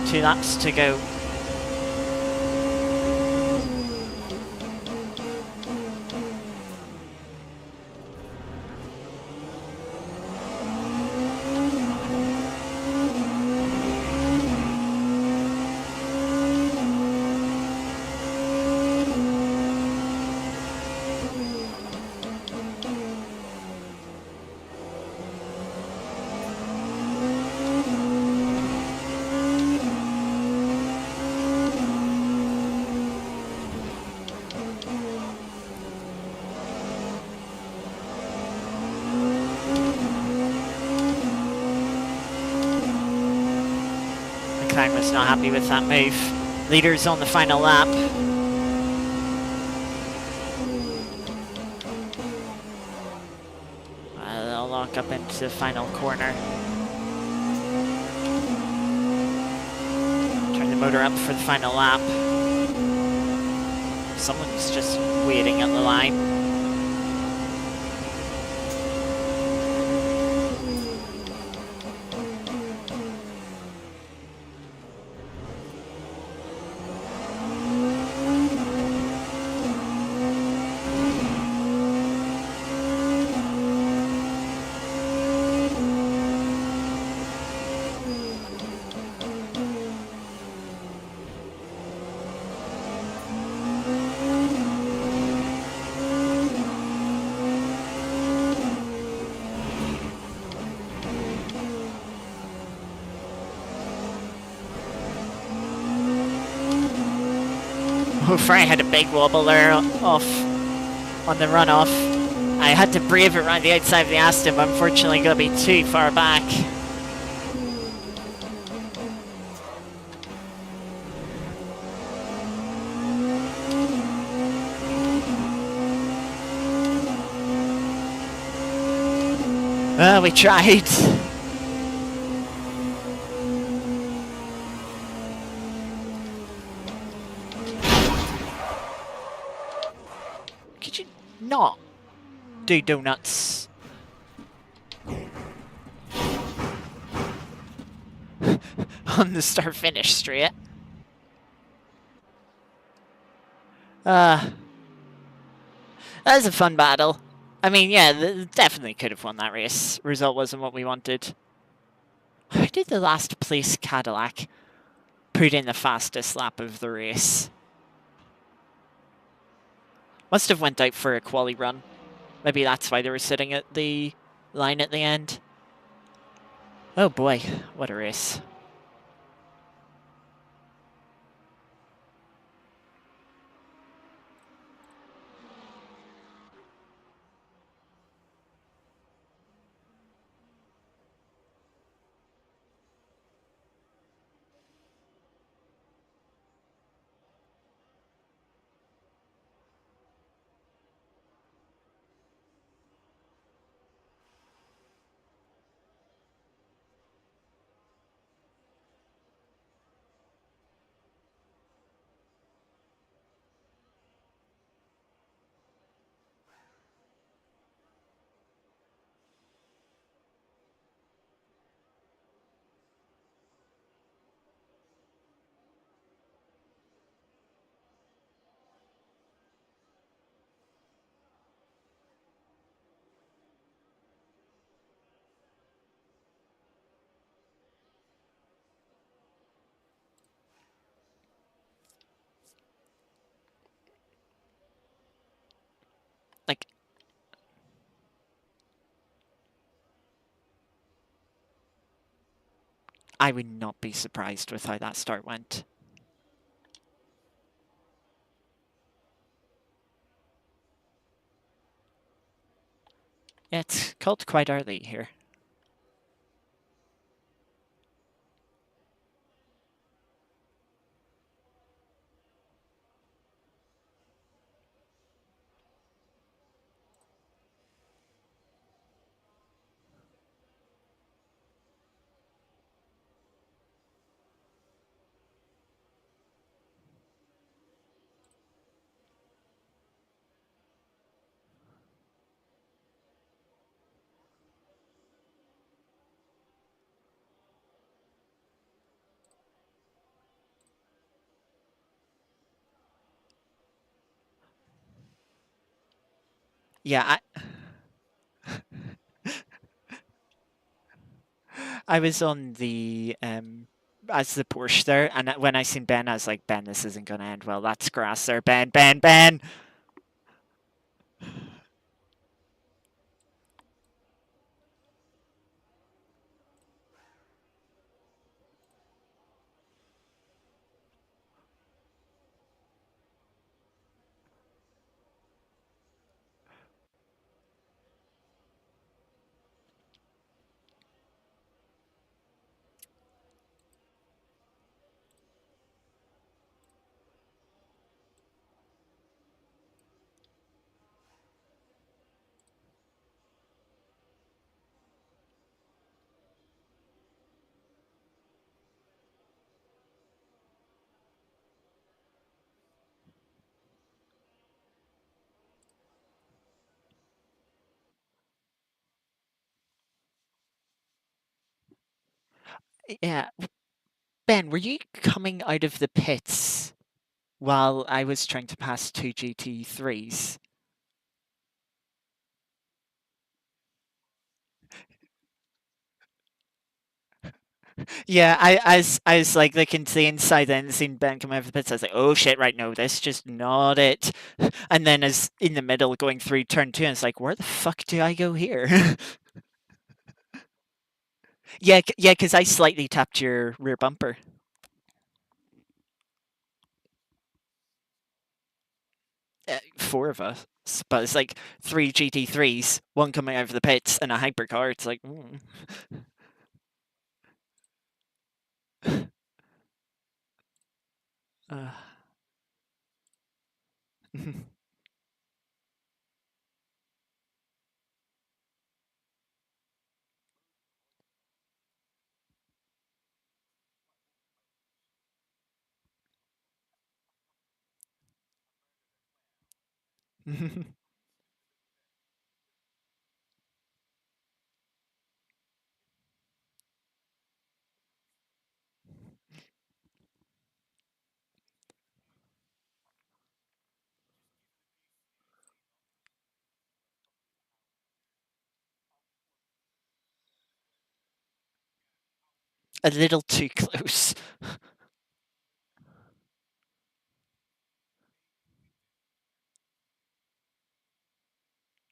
Two laps to go. McLaren was not happy with that move. Leaders on the final lap. They'll lock up into the final corner. Turn the motor up for the final lap. Someone's just waiting at the line. Fry had a big wobble there off on the runoff. I had to brave it around the outside of the Aston, but unfortunately going to be too far back. Well, we tried. Could you not do donuts? On the start-finish straight. That was a fun battle. I mean, yeah, definitely could have won that race. Result wasn't what we wanted. How did the last place Cadillac put in the fastest lap of the race? Must have went out for a quali run. Maybe that's why they were sitting at the line at the end. Oh boy, what a race. I would not be surprised with how that start went. Yeah, it's called quite early here. Yeah, I was on the as the Porsche there, and when I seen Ben, I was like, Ben, this isn't gonna end well. That's grass there, Ben, Ben, Ben. Yeah, Ben, were you coming out of the pits while I was trying to pass two GT3s? Yeah, I was like looking to the inside then seeing Ben come out of the pits. I was like, oh shit, right, no, this just not it. And then as in the middle going through turn two, and it's like, where the fuck do I go here? Yeah, yeah, because I slightly tapped your rear bumper. Four of us, but it's like three GT3s, one coming out of the pits, and a hypercar. It's like, uh, a little too close.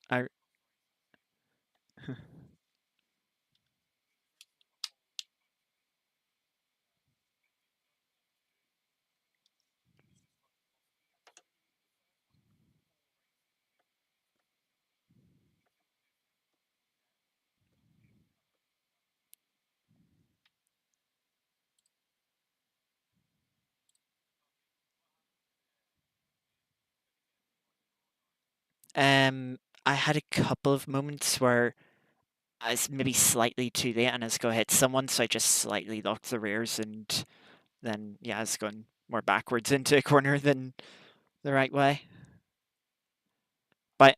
I, I had a couple of moments where I was maybe slightly too late and I was going to hit someone, so I just slightly locked the rears, and then yeah, I was going more backwards into a corner than the right way. But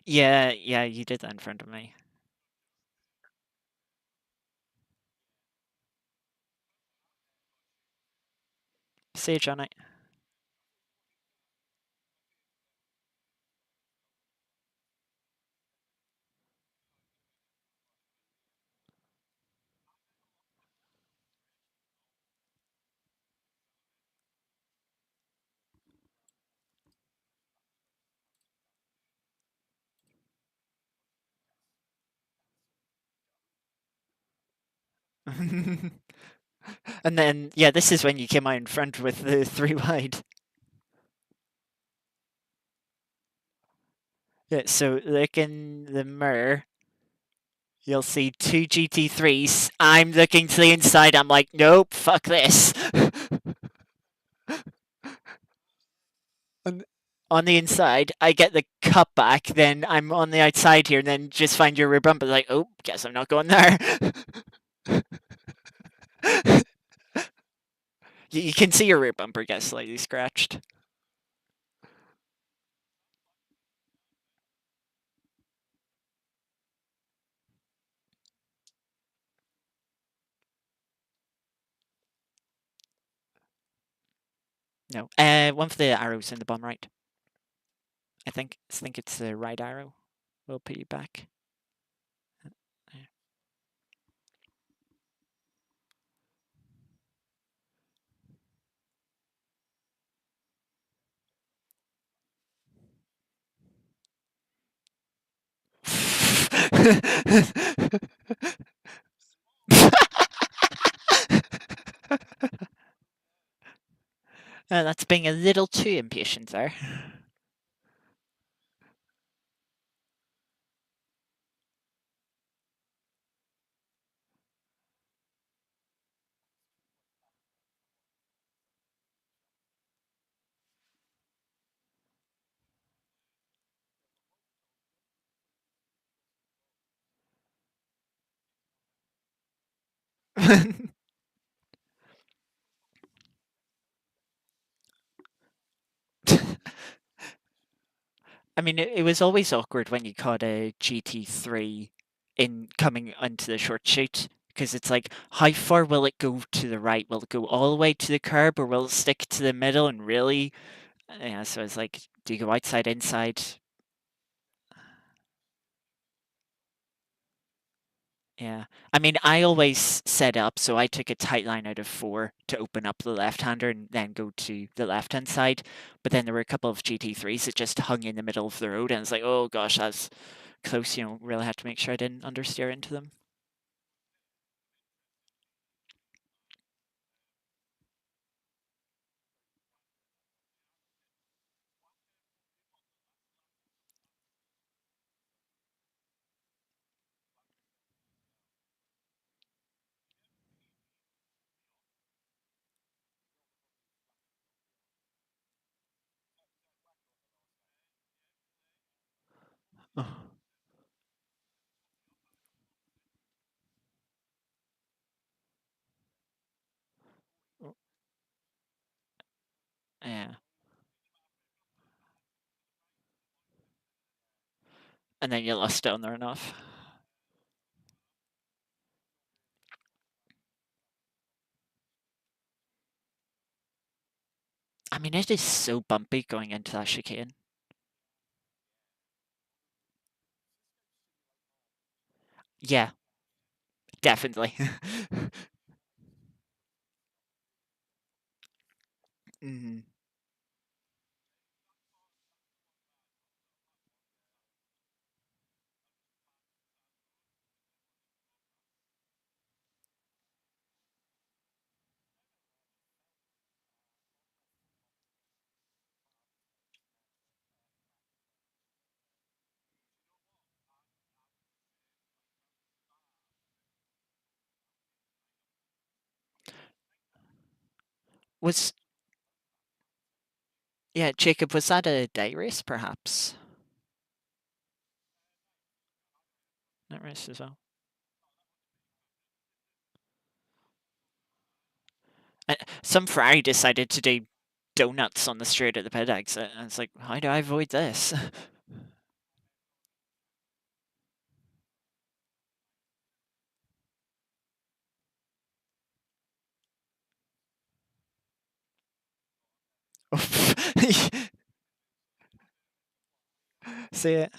yeah, yeah, you did that in front of me. Sage on it. And then, yeah, this is when you came out in front with the three wide. Yeah, so look in the mirror. You'll see two GT3s. I'm looking to the inside. I'm like, nope, fuck this. on, on the inside, I get the cutback. Then I'm on the outside here, and then just find your rear bumper. Like, oh, guess I'm not going there. You can see your rear bumper get slightly scratched. No, one for the arrows in the bottom right. I think it's the right arrow. We'll put you back. That's being a little too impatient there. I mean, it was always awkward when you caught a GT3 in coming onto the short chute because it's like, how far will it go to the right? Will it go all the way to the curb or will it stick to the middle? And really, yeah, so it's like, do you go outside, inside? Yeah. I mean, I always set up so I took a tight line out of four to open up the left hander and then go to the left hand side. But then there were a couple of GT3s that just hung in the middle of the road, and it's like, oh gosh, that's close. Really had to make sure I didn't understeer into them. Oh, oh, yeah. And then you lost down there enough. I mean, it is so bumpy going into that chicane. Yeah, definitely. hmm Was Yeah, Jacob, was that a day race, perhaps? Night race as well. Some Ferrari decided to do donuts on the straight at the pit exit, and it's like, how do I avoid this? See it?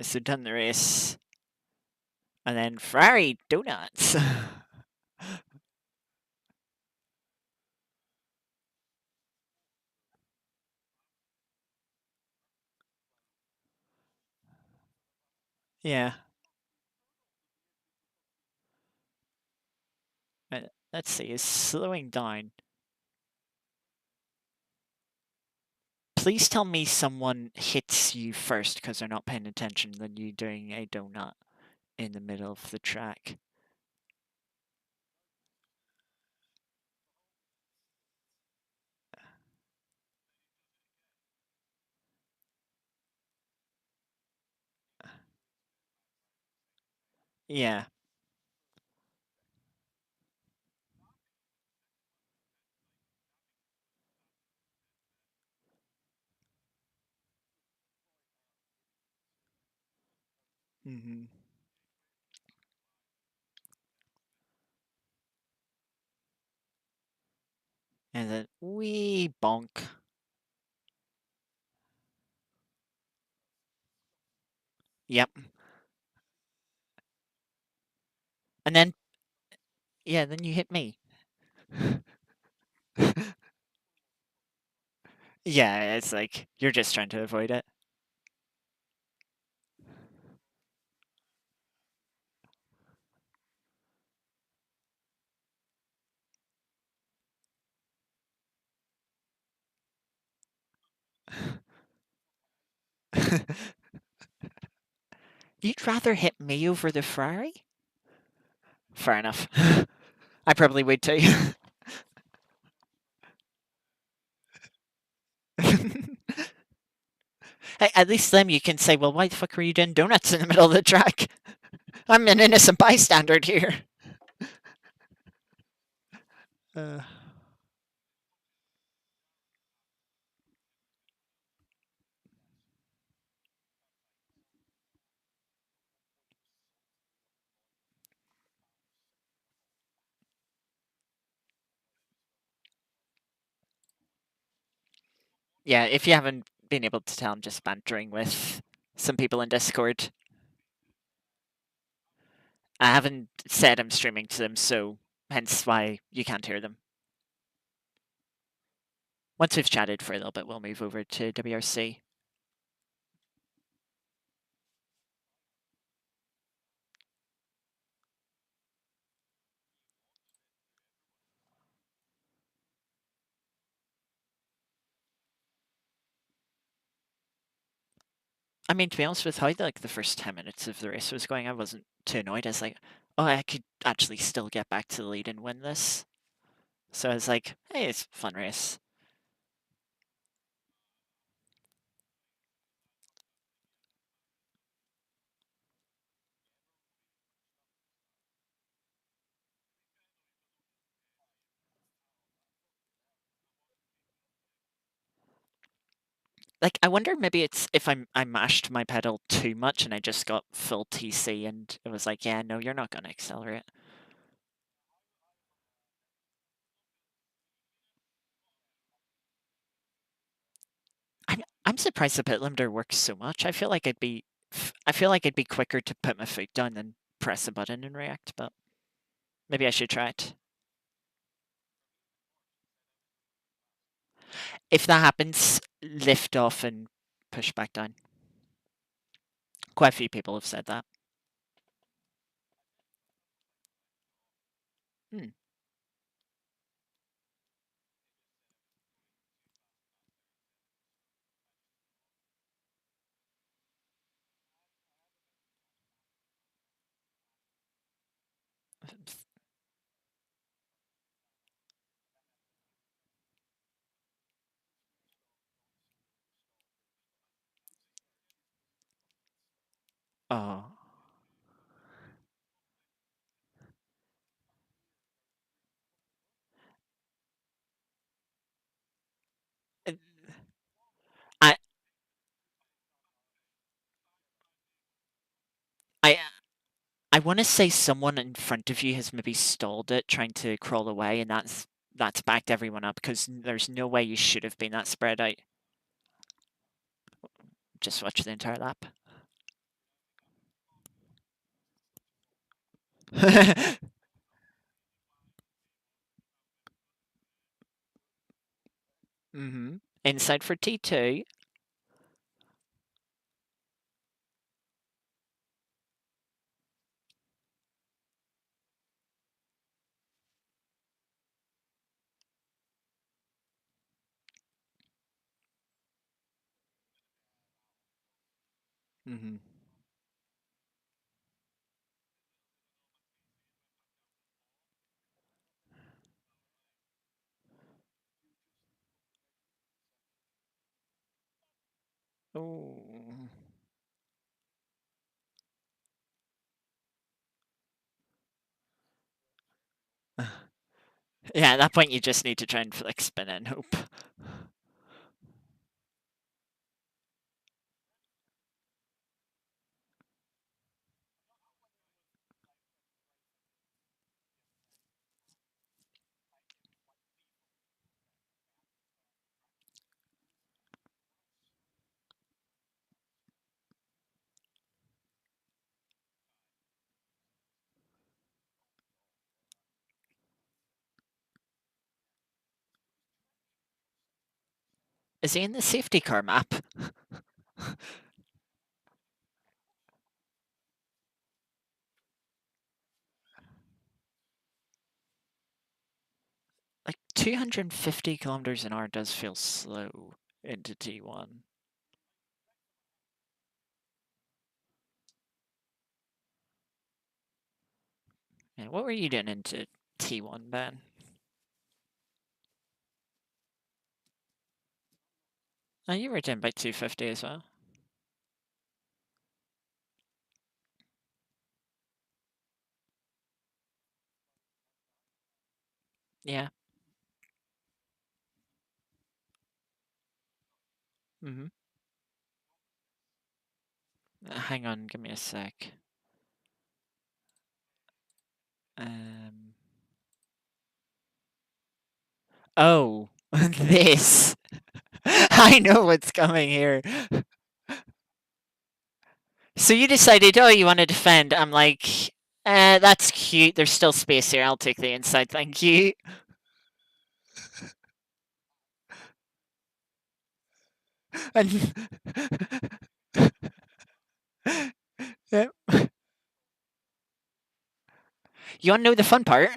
So done the race, and then Ferrari donuts. Yeah. Let's see, is slowing down. Please tell me someone hits you first because they're not paying attention than you doing a donut in the middle of the track. Yeah. Hmm. And then wee bonk. Yep. And then, yeah, then you hit me. Yeah, it's like you're just trying to avoid it. You'd rather hit me over the Ferrari? Fair enough. I probably would too. Hey, at least then you can say, well, why the fuck were you doing donuts in the middle of the track? I'm an innocent bystander here. Uh, yeah, if you haven't been able to tell, I'm just bantering with some people in Discord. I haven't said I'm streaming to them, so hence why you can't hear them. Once we've chatted for a little bit, we'll move over to WRC. I mean, to be honest with how like the first 10 minutes of the race was going, I wasn't too annoyed. I was like, oh, I could actually still get back to the lead and win this. So I was like, hey, it's a fun race. Like, I wonder maybe it's if I mashed my pedal too much and I just got full TC and it was like, yeah, no, you're not going to accelerate. I'm surprised the pit limiter works so much. I feel like it'd be quicker to put my foot down than press a button and react, but maybe I should try it. If that happens, lift off and push back down. Quite a few people have said that. Hmm. Oh. I I I want to say someone in front of you has maybe stalled it, trying to crawl away, and that's backed everyone up because there's no way you should have been that spread out. Just watch the entire lap. Hmm. Inside for T2. Mm-hmm. Oh. Yeah, at that point you just need to try and flick spin and hope. Is he in the safety car map? Like 250 kilometers an hour does feel slow into T1. Yeah, what were you doing into T1, Ben? Oh, you were doing about 250 as well. Yeah. Mm-hmm. Hang on, give me a sec. Um. Oh, this. I know what's coming here. So you decided, oh, you want to defend. I'm like, that's cute. There's still space here. I'll take the inside. Thank you. And yeah. You want to know the fun part?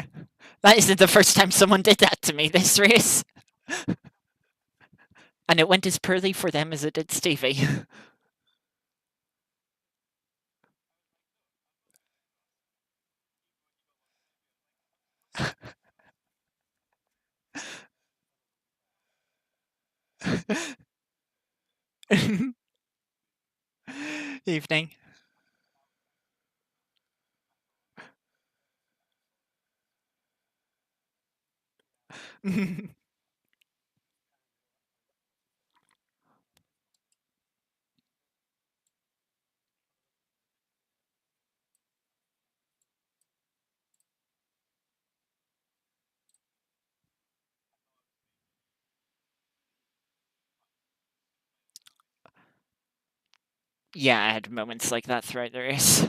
That isn't the first time someone did that to me this race. And it went as poorly for them as it did Stevie. Evening. Yeah, I had moments like that throughout the race.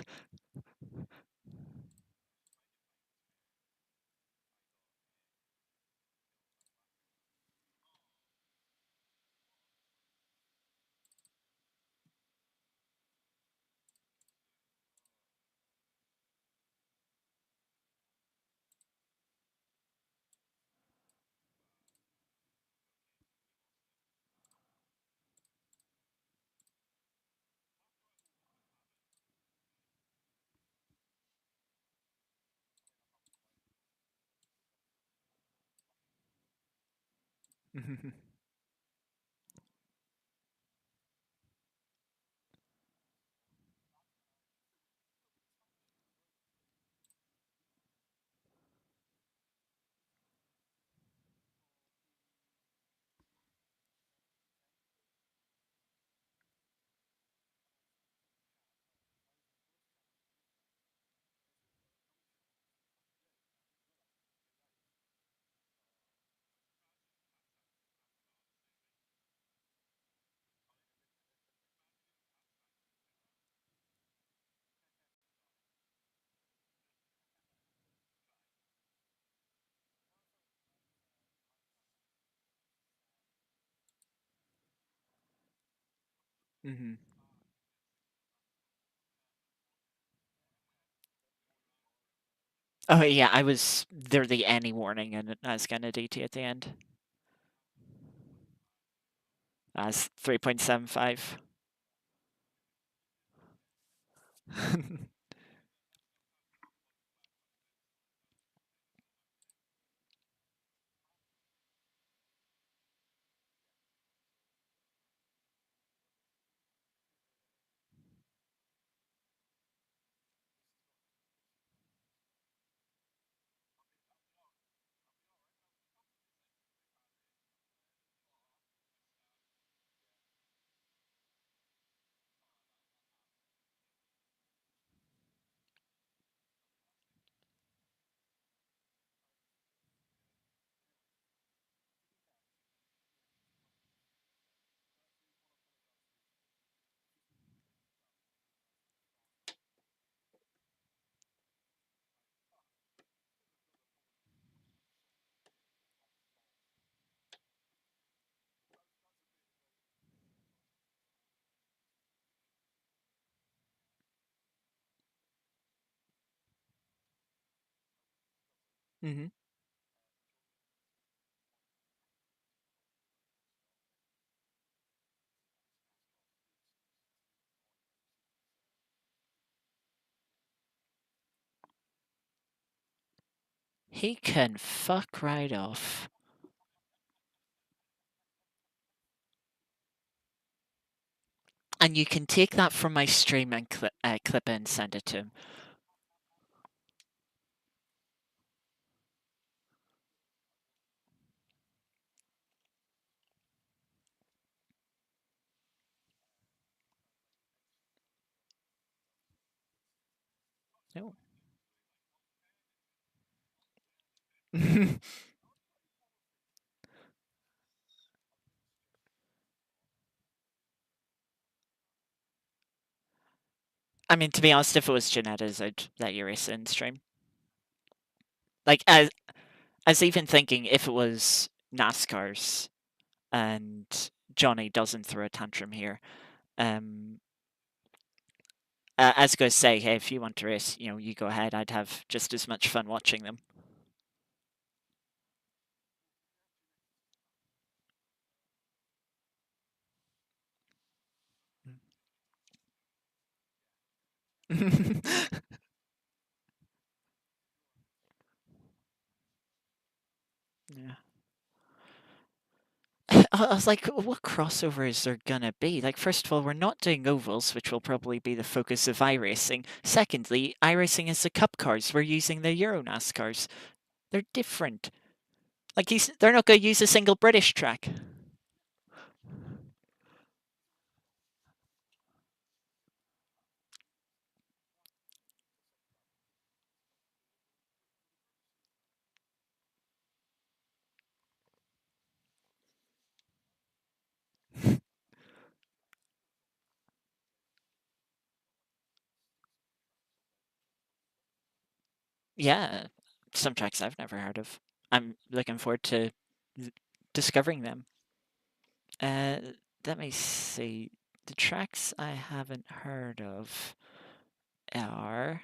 Hmm. Oh yeah, I was there the any warning and I was gonna DT at the end. As 3.75. Hmm. He can fuck right off. And you can take that from my stream and clip it and send it to him. Oh. I mean, to be honest, if it was Janetta's, I'd let you race it in stream. Like, as even thinking if it was NASCAR's and Johnny doesn't throw a tantrum here, um, I was going to say, hey, if you want to race, you go ahead. I'd have just as much fun watching them. Yeah. I was like, what crossovers are gonna be? Like, first of all, we're not doing ovals, which will probably be the focus of iRacing. Secondly, iRacing is the Cup cars. We're using the Euro NASCARs. They're different. Like, they're not going to use a single British track. Yeah, some tracks I've never heard of. I'm looking forward to discovering them. Uh, Let me see. The tracks I haven't heard of are.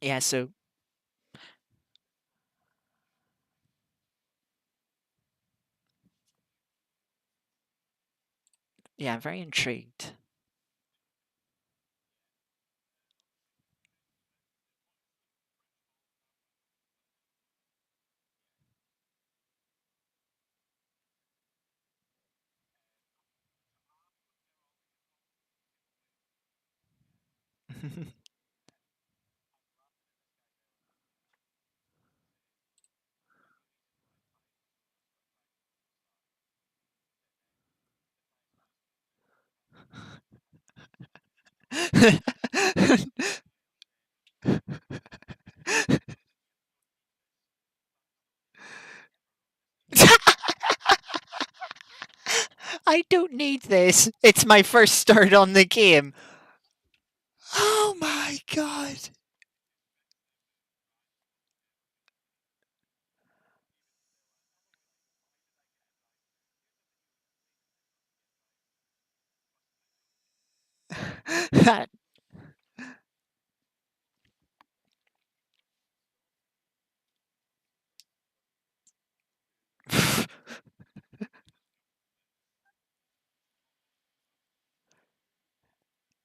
Yeah, so. Yeah, I'm very intrigued. I don't need this. It's my first start on the game. Oh my god. That-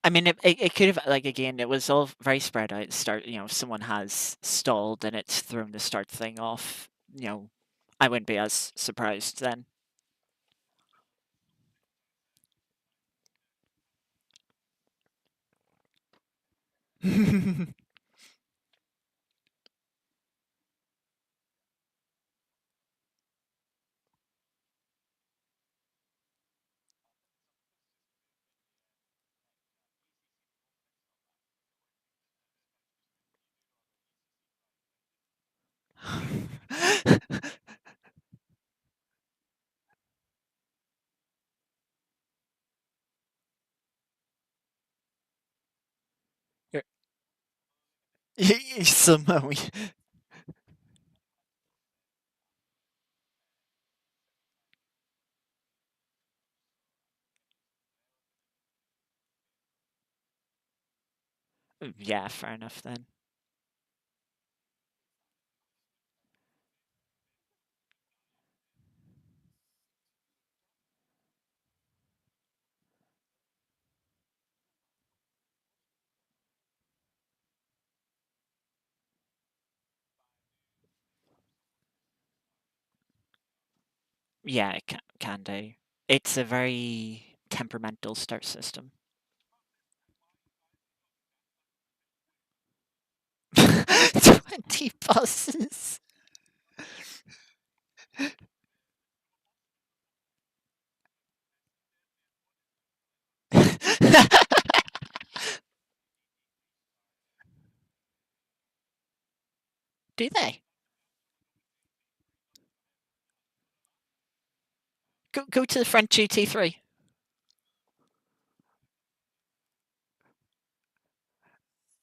I mean, it could have, like, again, it was all very spread out. Start, if someone has stalled and it's thrown the start thing off, I wouldn't be as surprised then. Somehow, yeah, fair enough then. Yeah, it can do. It's a very temperamental start system. 20 buses. Do they? Go to the front GT3.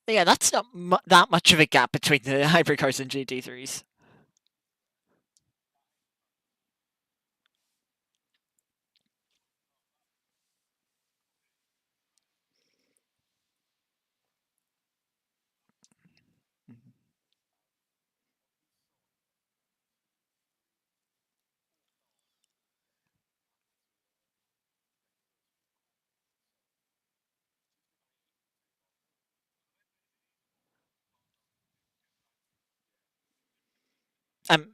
Yeah, that's not that much of a gap between the hypercars and GT3s. Mhm. Um,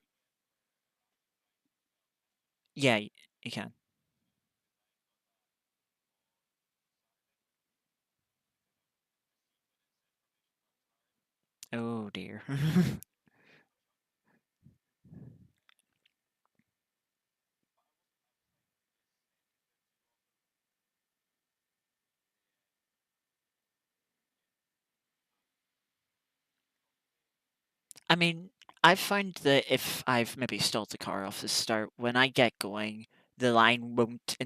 yeah, you can. Oh dear. I mean, I've found that if I've maybe stalled the car off the start, when I get going, the line won't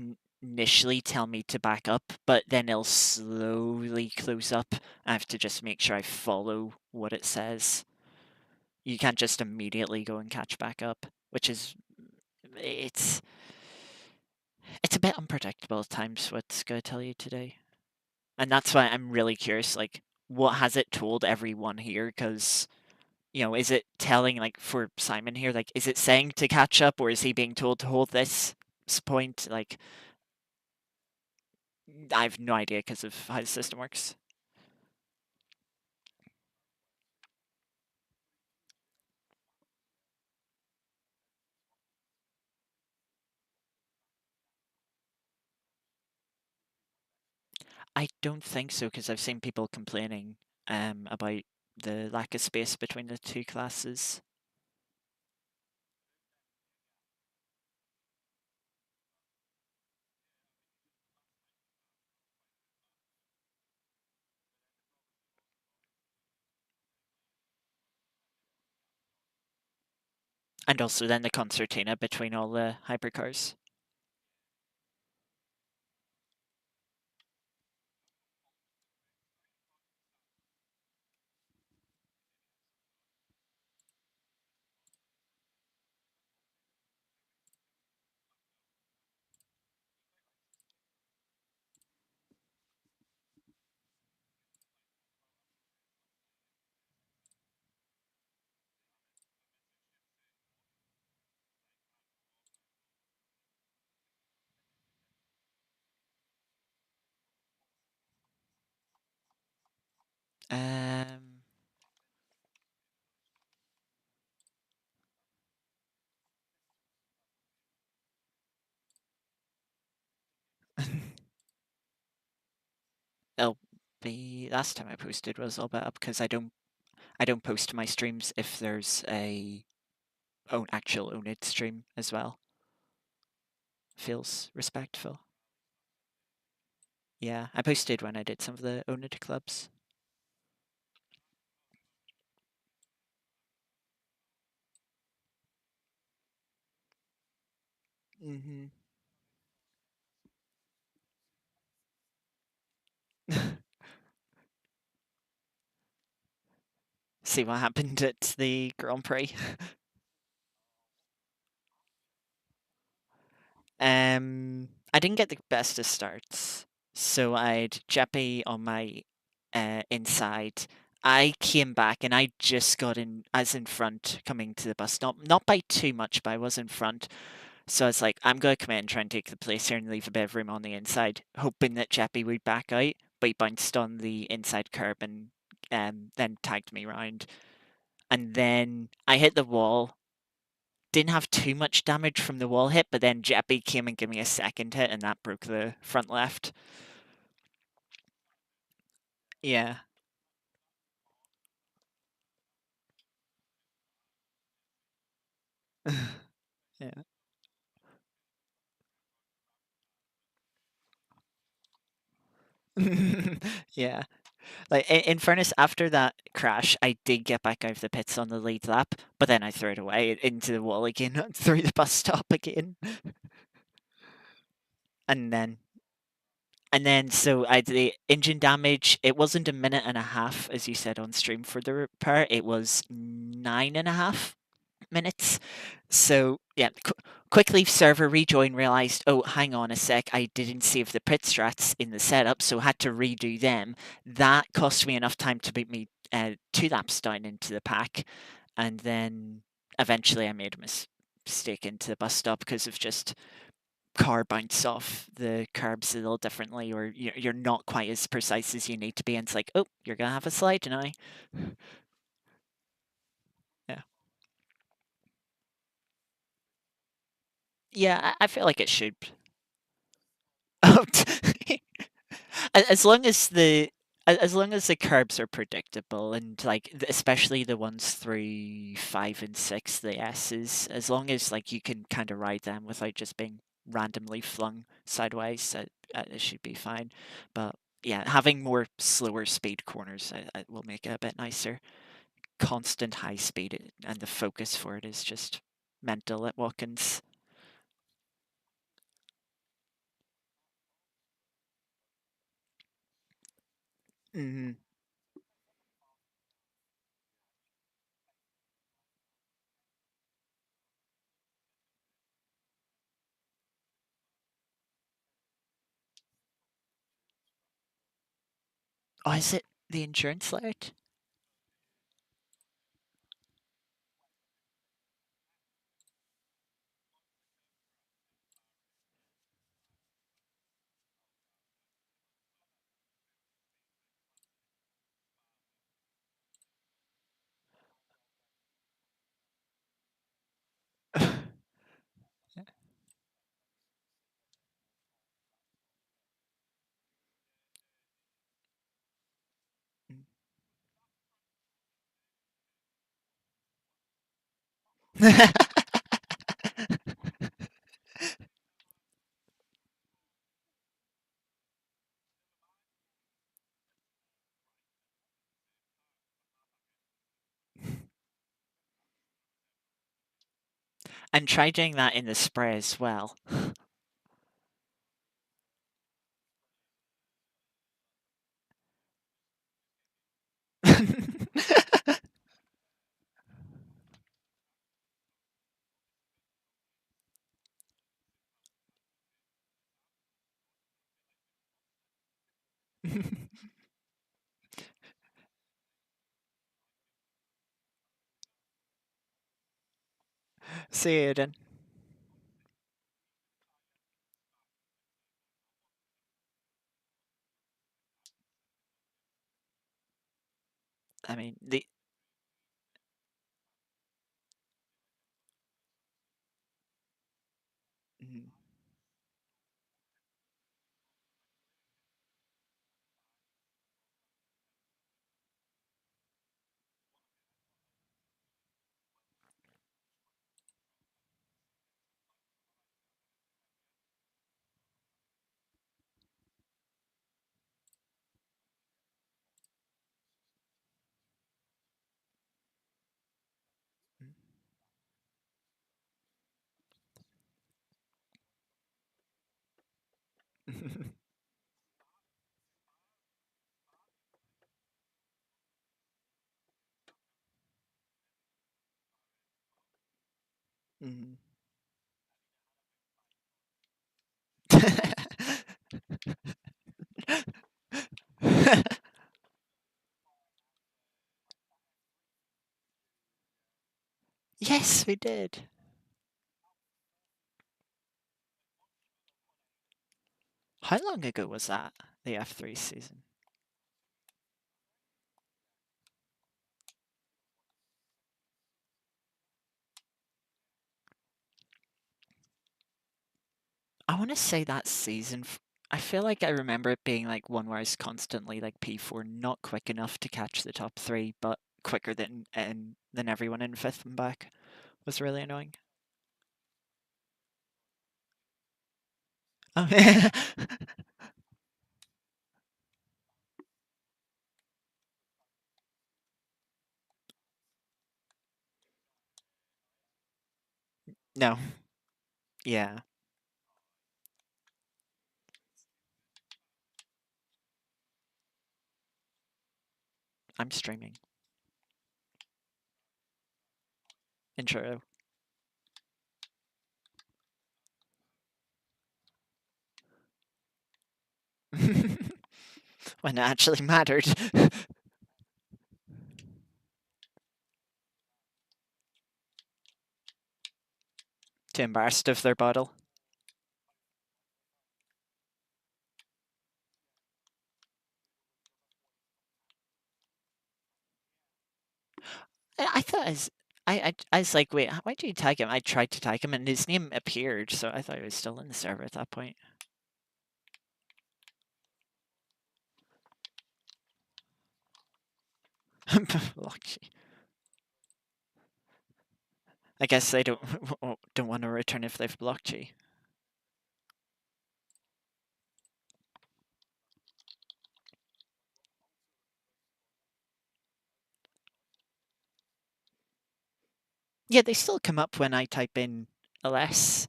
initially tell me to back up, but then it'll slowly close up. I have to just make sure I follow what it says. You can't just immediately go and catch back up, which is it's it's a bit unpredictable at times. What's going to tell you today, and that's why I'm really curious. Like, what has it told everyone here? Because is it telling, like, for Simon here, like, is it saying to catch up, or is he being told to hold this point? Like, I have no idea because of how the system works. I don't think so because I've seen people complaining about the lack of space between the two classes. And also then the concertina between all the hypercars. Um, it'll be last time I posted was all bit up because I don't post to my streams if there's a actual owned stream as well. Feels respectful. Yeah, I posted when I did some of the owned clubs. Hmm. See what happened at the Grand Prix. I didn't get the best of starts, so I'd Jeppy on my inside. I came back and I just got in as in front coming to the bus. Not by too much, but I was in front. So I was like, I'm gonna come in and try and take the place here and leave a bit of room on the inside, hoping that Jeppy would back out, but he bounced on the inside curb and then tagged me round. And then I hit the wall, didn't have too much damage from the wall hit, but then Jeppy came and gave me a second hit, and that broke the front left. Yeah. Yeah. Yeah. Like in fairness, after that crash, I did get back out of the pits on the lead lap, but then I threw it away into the wall again, through the bus stop again, and then so I the engine damage. It wasn't a minute and a half, as you said on stream for the repair. It was 9.5 minutes. So yeah, quick leave server rejoin. Realized, oh, hang on a sec, I didn't save the pit strats in the setup, so had to redo them. That cost me enough time to beat me 2 laps down into the pack, and then eventually I made a mistake into the bus stop because of just car bounce off the curbs a little differently, or you're not quite as precise as you need to be, and it's like, oh, you're gonna have a slide now. Yeah, yeah, I feel like it should. Oh, as long as the curbs are predictable, and like especially the ones through 5 and 6, the S's, as long as like you can kind of ride them without just being randomly flung sideways, it should be fine. But yeah, having more slower speed corners will make it a bit nicer. Constant high speed and the focus for it is just mental at Watkins. Hmm. Oh, is it the endurance layout? And try doing that in the spray as well. See you then. I mean, the. Mm, mm. Mm. Yes, we did. How long ago was that? The F3 season? I want to say that season. I feel like I remember it being like one where I was constantly like P4, not quick enough to catch the top three, but quicker than everyone in fifth and back. Was really annoying. Oh, yeah. No. Yeah. I'm streaming. Intro. When it actually mattered. Too embarrassed of their bottle. I thought I was like, wait, why did you tag him? I tried to tag him and his name appeared, so I thought he was still in the server at that point. Lucky. I guess they don't want to return if they've blocked you. Yeah, they still come up when I type in LS.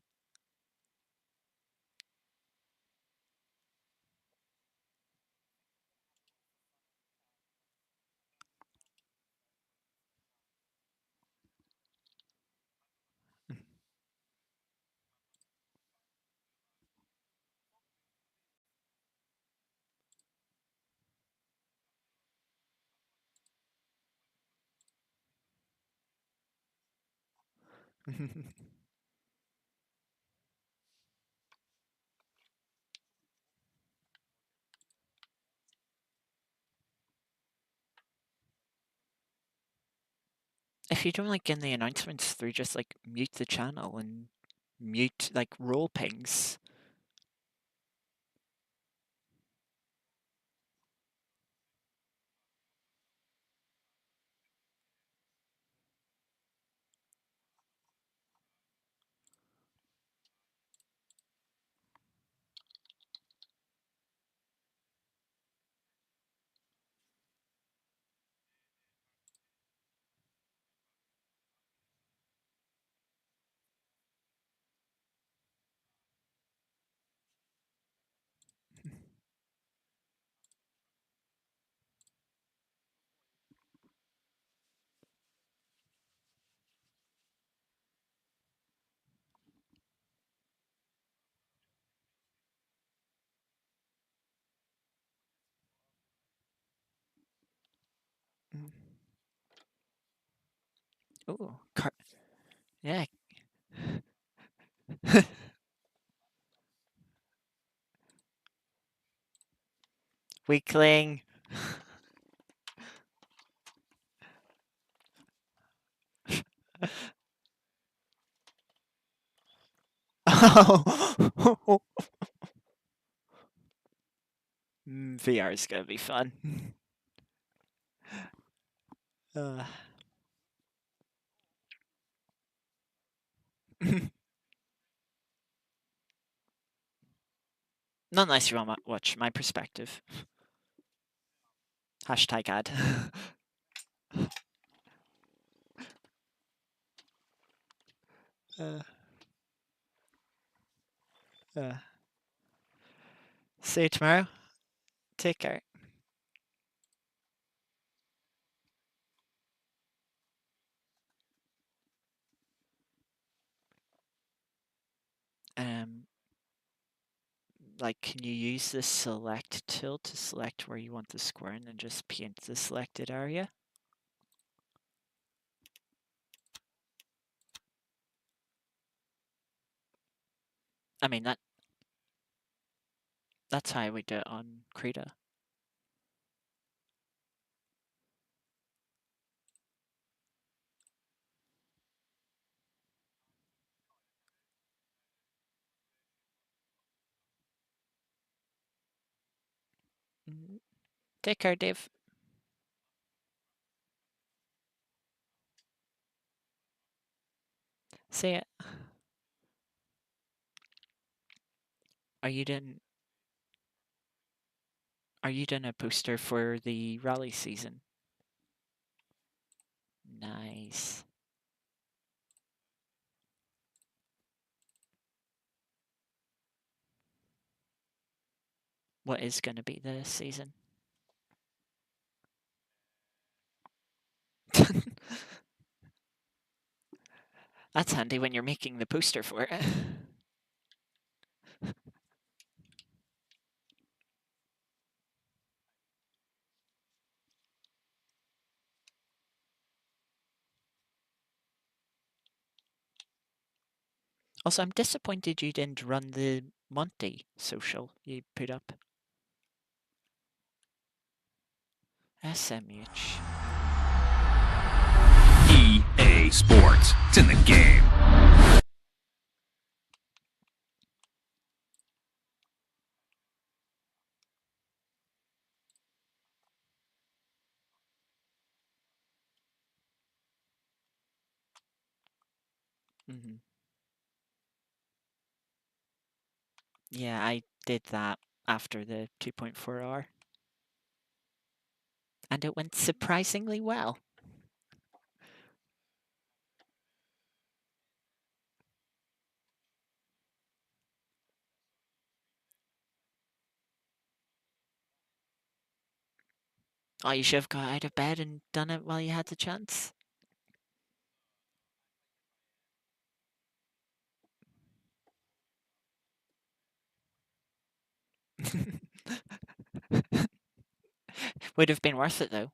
If you don't like getting the announcements through, just like mute the channel and mute like role pings. Ooh, yeah. Weakling. Oh. VR is gonna be fun. Uh, not unless you want to watch my perspective. Hashtag ad. uh, uh. See you tomorrow. Take care. Um, like, can you use the select tool to select where you want the square and then just paint the selected area? I mean, that's how we do it on Krita. Take care, Dave. See ya. Are you doing? Are you doing a poster for the rally season? Nice. What is going to be the season? That's handy when you're making the poster for it. Also, I'm disappointed you didn't run the Monty social you put up. SMH. EA Sports. It's in the game. Yeah, I did that after the 2.4 hour. And it went surprisingly well. Oh, you should have got out of bed and done it while you had the chance. Would have been worth it though.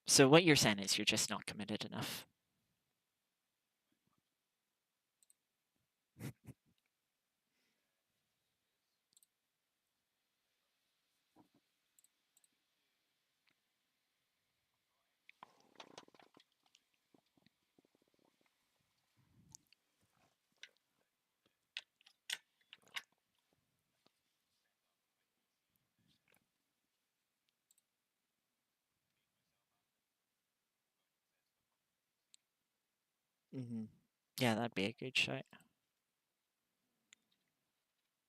So what you're saying is you're just not committed enough. Yeah, that'd be a good shot.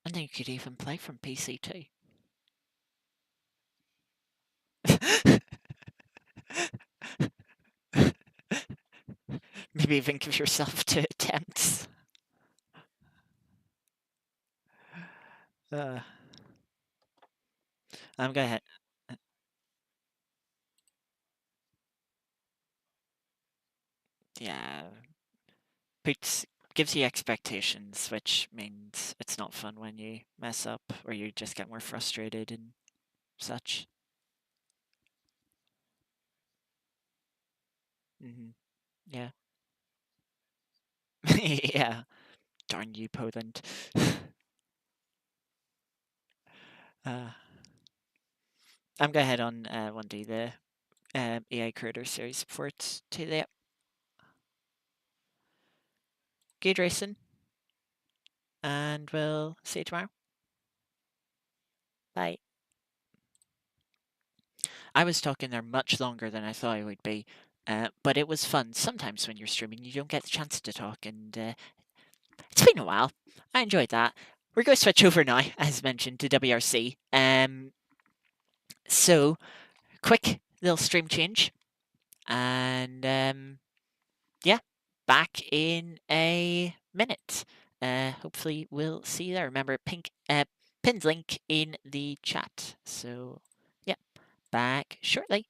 And then you could even play from PC too. Maybe even give yourself 2 attempts. Uh, I'm gonna. Yeah. Put gives you expectations, which means it's not fun when you mess up or you just get more frustrated and such. Yeah. Yeah. Darn you, Poland. uh, I'm going to head on one day the AI Creator Series before it's too late. Good racing, and we'll see you tomorrow. Bye. I was talking there much longer than I thought I would be, but it was fun. Sometimes when you're streaming, you don't get the chance to talk, and it's been a while. I enjoyed that. We're going to switch over now, as mentioned, to WRC. So, quick little stream change, and yeah, back in a minute. Hopefully, we'll see you there. Remember, pinned link in the chat. So, yeah, back shortly.